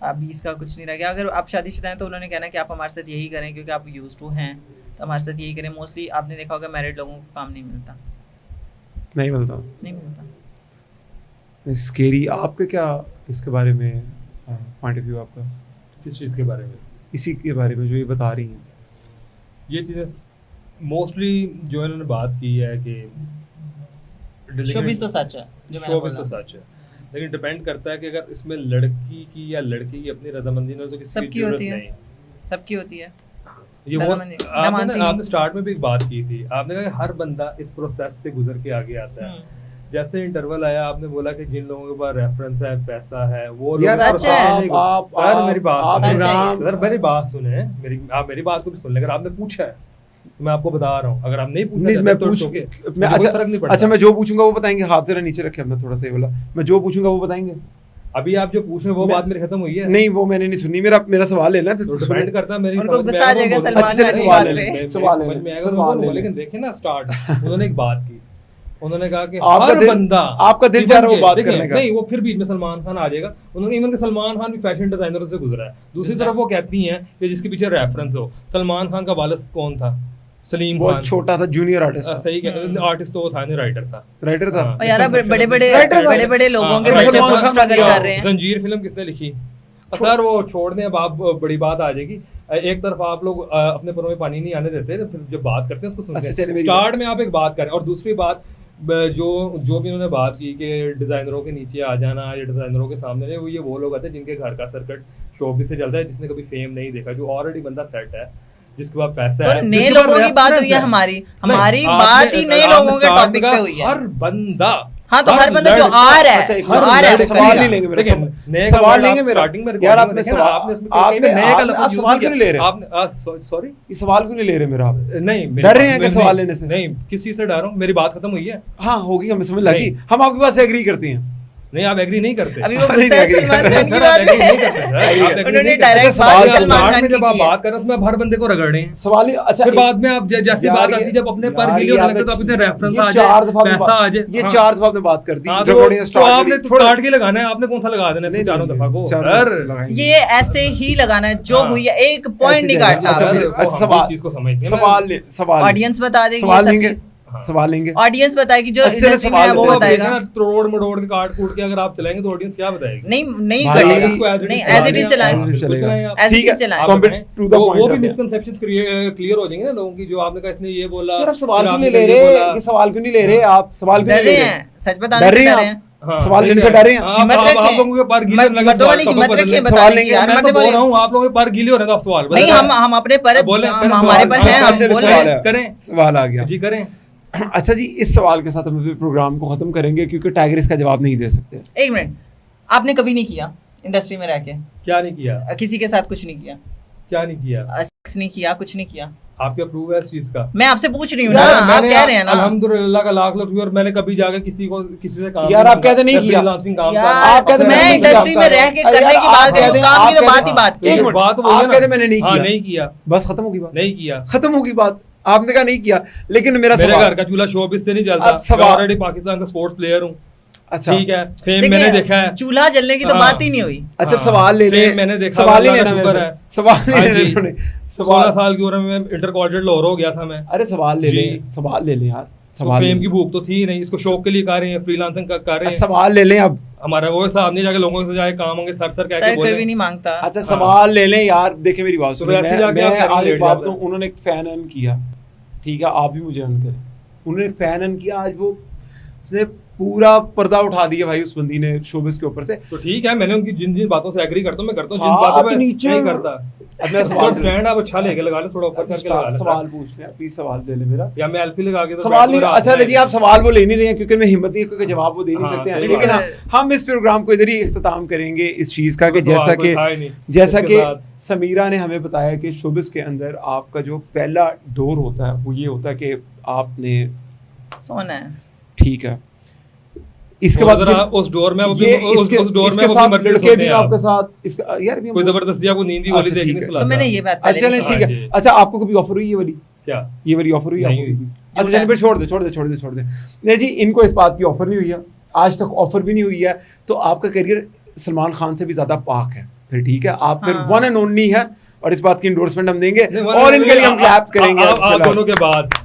अभी इसका कुछ नहीं रह गया। अगर आप शादीशुदा हैं तो उन्होंने कहना कि आप हमारे साथ यही करें क्योंकि आप यूज्ड टू हैं, तो हमारे साथ यही करें। मोस्टली आपने देखा होगा मैरिड लोगों को काम नहीं मिलता। नहीं मिलता? नहीं मिलता। स्केरी। आपके क्या इसके बारे में पॉइंट ऑफ व्यू आपका? किस चीज़ के बारे में? इसी के बारे में जो ये बता रही हैं। ये चीज़ें मोस्टली जो इन्होंने बात की है कि शोबिज़ तो सच है, जो मैंने शोबिज़ तो बोला। सच है, लेकिन डिपेंड करता है कि अगर इसमें लड़की की या लड़के की अपनी रजामंदी न हो तो किसी सबकी की जरूरत होती है। नहीं। सबकी होती है ये वो रजामंदी, मैं मानती हूँ। आपने स्टार्ट में भी एक बात की थी, आपने कहा कि हर बंदा इस प्रोसेस से गुजर के आगे आता है। जैसे इंटरवल आया आपने बोला कि जिन लोगों के पास रेफरेंस है, पैसा है, वो लोग यार सच है। सर मेरी बात सच है। सर मेरी बात सुने, आप मेरी बात को भी सुन लें। अगर आपने पूछा है तो मैं आपको बता रहा हूँ, अगर आप नहीं पूछना नहीं, मैं पूछ मैं अच्छा मैं जो पूछूंगा वो बताएंगे। हाथ जरा नीचे रखे हमने थोड़ा सा, ये बोला मैं जो पूछूंगा वो बताएंगे। अभी आप जो पूछ रहे हैं वो बात मेरी खत्म हुई है? नहीं, वो मैंने नहीं सुनी। मेरा सवाल है ना, फिर डिपेंड करता है मेरी उनको समझ में गुस्सा आ आएगा, जाएगा वो सलमान बोलेंगे। खान की सवाल बात ले पे। लें, सवाल ले समझ में लें, आएगा, सवाल ले लें। लेकिन देखे ना स्टार्ट उन्होंने एक बात की, उन्होंने कहा कि आपका हर दिल- बंदा, आपका दिल चाह रहा है वो बात देखिए, करने का। नहीं वो फिर बीच में सलमान खान आ जाएगा। उन्होंने इवन के सलमान खान भी फैशन डिजाइनरों से गुजरा है। दूसरी तरफ वो कहती हैं कि जिसके पीछे रेफरेंस हो, सलमान खान का वालिद कौन था? सलीम खान। बहुत छोटा था, जूनियर आर्टिस्ट था। सही कह, आर्टिस्ट तो वो था नहीं, राइटर था। राइटर था। हाँ, और यार conception बड़े बड़े Writer था। बड़े बड़े लोगों हाँ, के हाँ, बच्चे सलमान बहुत खान स्ट्रगल का कर रहे हैं। जंजीर फिल्म किसने लिखी? सर वो छोड़ दें, अब आप बड़ी बात आ जाएगी। एक तरफ आप लोग अपने परों में पानी नहीं आने देते, तो फिर जब बात करते हैं उसको अच्छा, सुनते चलिए हैं। मेरी स्टार्ट में आप एक बात करें, और दूसरी बात जो भी उन्होंने बात की कि डिजाइनरों के नीचे आ जाना या डिजाइनरों के सामने नहीं, वो लोग आते हैं जिनके घर का सर्किट शोबिज़ से चलता है, जिसने कभी फेम नहीं देखा, जो ऑलरेडी बंदा सेट है, जिसके पास पैसा तो है। नए जिसके पास लोगों की बात reference हुई है, हमारी नहीं, बात ही नए आपने लोगों के start टॉपिक में पे कहा, हुई है। हर बंदा, हाँ तो हर बंदा जो आ रहा अच्छा, है, एक जो आ रहा है, सवाल नहीं लेंगे मेरा, नए सवाल लेंगे मेरा। स्टार्टिंग में यार आपने देखा ना, सवाल आपने उसमें कहीं पे नए का लफ्ज़ आप यूज़ सवाल क्यों किया। नहीं ले रहे? आपने सॉरी ये सवाल क्यों नहीं ले रहे मेरा आप? नहीं, डर रहे हैं क्या सवाल लेने से? नहीं, किस चीज़ से डर रहा हूँ? मेरी बात खत्म हुई है? हाँ होगी, हमें समझ लगी। नहीं। हम आपकी बात से एग्री करते हैं। नहीं, आप एग्री नहीं करते। अभी वो नहीं, गुस्सा है नहीं, सलमान नहीं, खान की सर, बात आप agree नहीं करते, है। सर, आप agree उन्होंने नहीं डायरेक्ट करते। बात सवाल सलमान स्टार्ट खान में की जब आप की है। बात कर रहे हो उसमें आप हर बंदे को रगड़ रहे हैं। सवाल ही अच्छा फिर बाद में आप जैसी यार बात ये- आती है, जब अपने पर यार गिले ये होने लगते तो आप इतने रेफरेंस आ जाए, पैसा आ जाए। ये हाँ। 4 दफा आपने बात कर दी। हाँ, recording तो start आपने करी। तो काट के लगाना है, आपने कौन सा लगा देना है नहीं, चारों नहीं, दफा को? चारों सर, लगाएंगे। ये ऐसे ही लगाना है, जो हाँ। हुई है, एक पॉइंट नहीं ऐसे काटना। अच्छा, सर, फिर- वो हम सवाल- इस चीज़ को समझते हैं। सवाल ऑडियंस बता देगी सवाल ये सब लेंगे, चीज़। हाँ। सवाल लेंगे। ऑडियंस बताएगी, जो अच्छा, इंडस्ट्री में सवाल है वो लेते हैं। बताएगा। तोड़ मरोड़ के काट कूट के अगर आप चलाएंगे तो ऑडियंस क्या बताएगी? नहीं भाई, करेगा, इसको as it is नहीं चला एज इट दें इज आप, चलाएं। हाँ, बिल्कुल चलेगा। चलाएं आप। As it ठीक is है, चलाएं। आप Compare बताएं। to the वो point भी रखते हैं। मिसकंसेप्शंस क्लियर हो जाएंगे ना लोगों की, जो आपने कहा इसने ये बोला। यार आप सवाल फिर क्यों आपने नहीं ले ये रहे? बोला। ये सवाल क्यों नहीं ले रहे? आप सवाल क्यों डर नहीं रहे ले रहे? हैं, सच बताने डर से रहे डर हैं रहे आप? हैं। हाँ, सवाल सही लेने से है। डर रहे हैं? हिम्मत आप रखें। लोगों के पर गीले होने लगे, मर्दों वाली सवाल हिम्मत टॉपिक रखिए बदले। सवाल बताने की लेंगे। यार, मैं तो मर्दों बोल वाली रहा हूँ आप लोगों के पर गीले हो रहे हैं तो आप सवाल नहीं, बदलें। हम अपने पर बोलें, करें हमारे सवाल। पर है, हाँ, हम चलिए, बोल सवाल रहे है। हैं। करें सवाल आ गया जी, करें। अच्छा जी, इस सवाल के साथ हम अभी प्रोग्राम को खत्म करेंगे क्योंकि टाइगर इसका जवाब नहीं दे सकते। एक मिनट, आपने कभी नहीं किया इंडस्ट्री में रह के? क्या नहीं किया? किसी के साथ कुछ नहीं किया? क्या नहीं किया? सेक्स नहीं किया, कुछ नहीं किया? आपके अप्रूव है इस चीज का? मैं आपसे पूछ रही हूँ ना, यार, आप मैंने कह रहे हैं ना। अल्हम्दुलिल्लाह का लाख लाख और मैंने कभी जाकर किसी से काम यार, नहीं आप कहते नहीं मैं किया। freelancing काम कर यार, रहा हूँ। आप कहते अपने मैं नहीं रंग में इंडस्ट्री काम में कर रहा रह हूँ। के अरे करने यार, की बात आप करी, कहते- काम की तो आप बात ही बात कहते- की। एक मिनट, बात वही आप है ना। कहते मैंने नहीं हाँ, किया। नहीं किया। बस खत्म होगी बात। नहीं किया। खत्म होगी बात। आपने कहा नहीं किया, लेकिन मेरा मेरे सवाल घर का चूल्हा शोबिस से नहीं जलता। अब सवाल- मैं ऑलरेडी पाकिस्तान का स्पोर्ट्स प्लेयर हूँ। अच्छा। ठीक है, फेम मैंने देखा है, चूल्हा जलने की तो हाँ। बात ही नहीं हुई। अच्छा हाँ, सवाल ले ले, फेम मैंने देखा, सवाल नहीं अल्लाह लेना का शुक्र मेरे है। से। सवाल नहीं हाँ लेना जी। उन्होंने। 16 साल की उम्र में इंटर कॉलेज लाहौर हो गया था मैं। अरे सवाल ले ले, जी। सवाल ले ले यार, तो सवाल फेम ले की ले। भूख तो थी ही नहीं, इसको शौक के लिए कर रहे हैं, फ्रीलांसिंग कर रहे हैं। सवाल ले लें अब। हमारा वो हिसाब नहीं जाके लोगों से जाके काम होंगे सर कह के सर कोई बोले। भी नहीं मांगता। अच्छा सवाल ले लें यार, देखे मेरी बात तो सुनिए, वैसे जाके आप मैं करेंगे आज एक लेट बात जाता दूं, है। उन्होंने एक फैन अर्न किया, ठीक है, आप भी मुझे अर्न करें। उन्होंने एक फैन अर्न किया, आज वो उसने पूरा पर्दा उठा दिया भाई उस बंदी ने शोबिस के ऊपर से। तो ठीक है, मैंने उनकी जिन जिन बातों से एग्री करता हूँ मैं करता हूँ, जिन हाँ, बातों आप पे नीचे नहीं करता। अब मेरा सवाल स्टैंड आप अच्छा लेके लगा ले, थोड़ा ऊपर करके लगा ले। सवाल पूछ लें प्लीज, सवाल ले ले मेरा, या मैं एल्फी लगा के तो सवाल नहीं। बैठ अच्छा मेरा जी, आप सवाल वो ले नहीं रहे हैं क्योंकि मैं हिम्मत नहीं है, क्योंकि जवाब वो दे नहीं हाँ, सकते हैं। सही लेकिन बात हाँ, हम इस प्रोग्राम को इधर ही इख्तिताम करेंगे इस चीज़ का कि तो जैसा सवाल कि कोई था ही नहीं जैसा इसके कि साथ। समीरा ने हमें बताया कि शोबिस के अंदर आपका जो पहला डोर होता है वो ये होता है कि आपने सोना है। ठीक है, इसके और बाद अगर आप उस डोर में ये उस डोर में इसके वो साथ भी मर्द लड़के होते भी हैं आपके आप। साथ इसका यार भी कोई जबरदस्ती आपको नींदी वाली अच्छा, देखने ठीक है। सुलाता तो मैंने है। ये बात अच्छा पहले नहीं भी ठीक हाँ है। जी। अच्छा आपको कभी ऑफर हुई ये वाली, क्या ये वाली ऑफर हुई नहीं आपको हुई। कभी? अच्छा चलिए फिर छोड़ दे। नहीं जी, इनको इस बात की ऑफर नहीं हुई है, आज तक ऑफर भी नहीं हुई है, तो आपका करियर सलमान खान से भी ज्यादा पाक है। फिर ठीक है, आप फिर हाँ। वन एंड ओनली है, और इस बात की इंडोर्समेंट हम देंगे नहीं, और इनके लिए हम क्लैप करेंगे। आप दोनों के बाद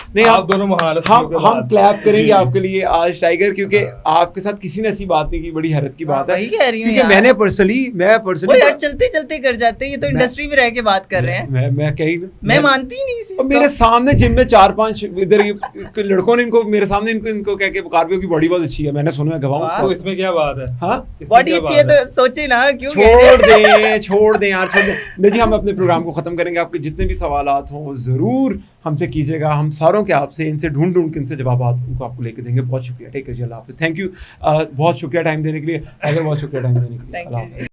नहीं आप दोनों महारत हम क्लैप करेंगे जी। आपके लिए आज टाइगर, क्योंकि आपके साथ किसी ने ऐसी बात नहीं की, बड़ी हैरत की बात है। वही कह रही हूँ क्योंकि यार। मैं वो पर्सनली यार चलते चलते कर जाते हैं, ये तो इंडस्ट्री में रह के बात कर रहे हैं। मैं कहीं मैं मानती ही नहीं इस चीज और को। मेरे सामने जिम में 4-5 इधर लड़कों ने इनको मेरे सामने इनको कह के कार्बियो की बॉडी बहुत अच्छी है, मैंने सुना है, गवाऊं वाह। तो उसका। इसमें क्या बात है? हाँ इसमें बॉडी क्या अच्छी बात है तो सोचे ना क्यों कह रहे हैं? छोड़ दें यार, छोड़ दें। देखिए हम अपने प्रोग्राम को खत्म करेंगे, आपके जितने भी सवालात हों जरूर हमसे कीजिएगा, हम सारों के आपसे इनसे ढूंढ के इनसे जवाब उनको आपको लेके देंगे। बहुत शुक्रिया, टेक केयर, अल्लाह हाफिज़, थैंक यू, बहुत शुक्रिया टाइम देने के लिए, बहुत शुक्रिया टाइम देने के लिए। Thank Allah you। हाफिज़।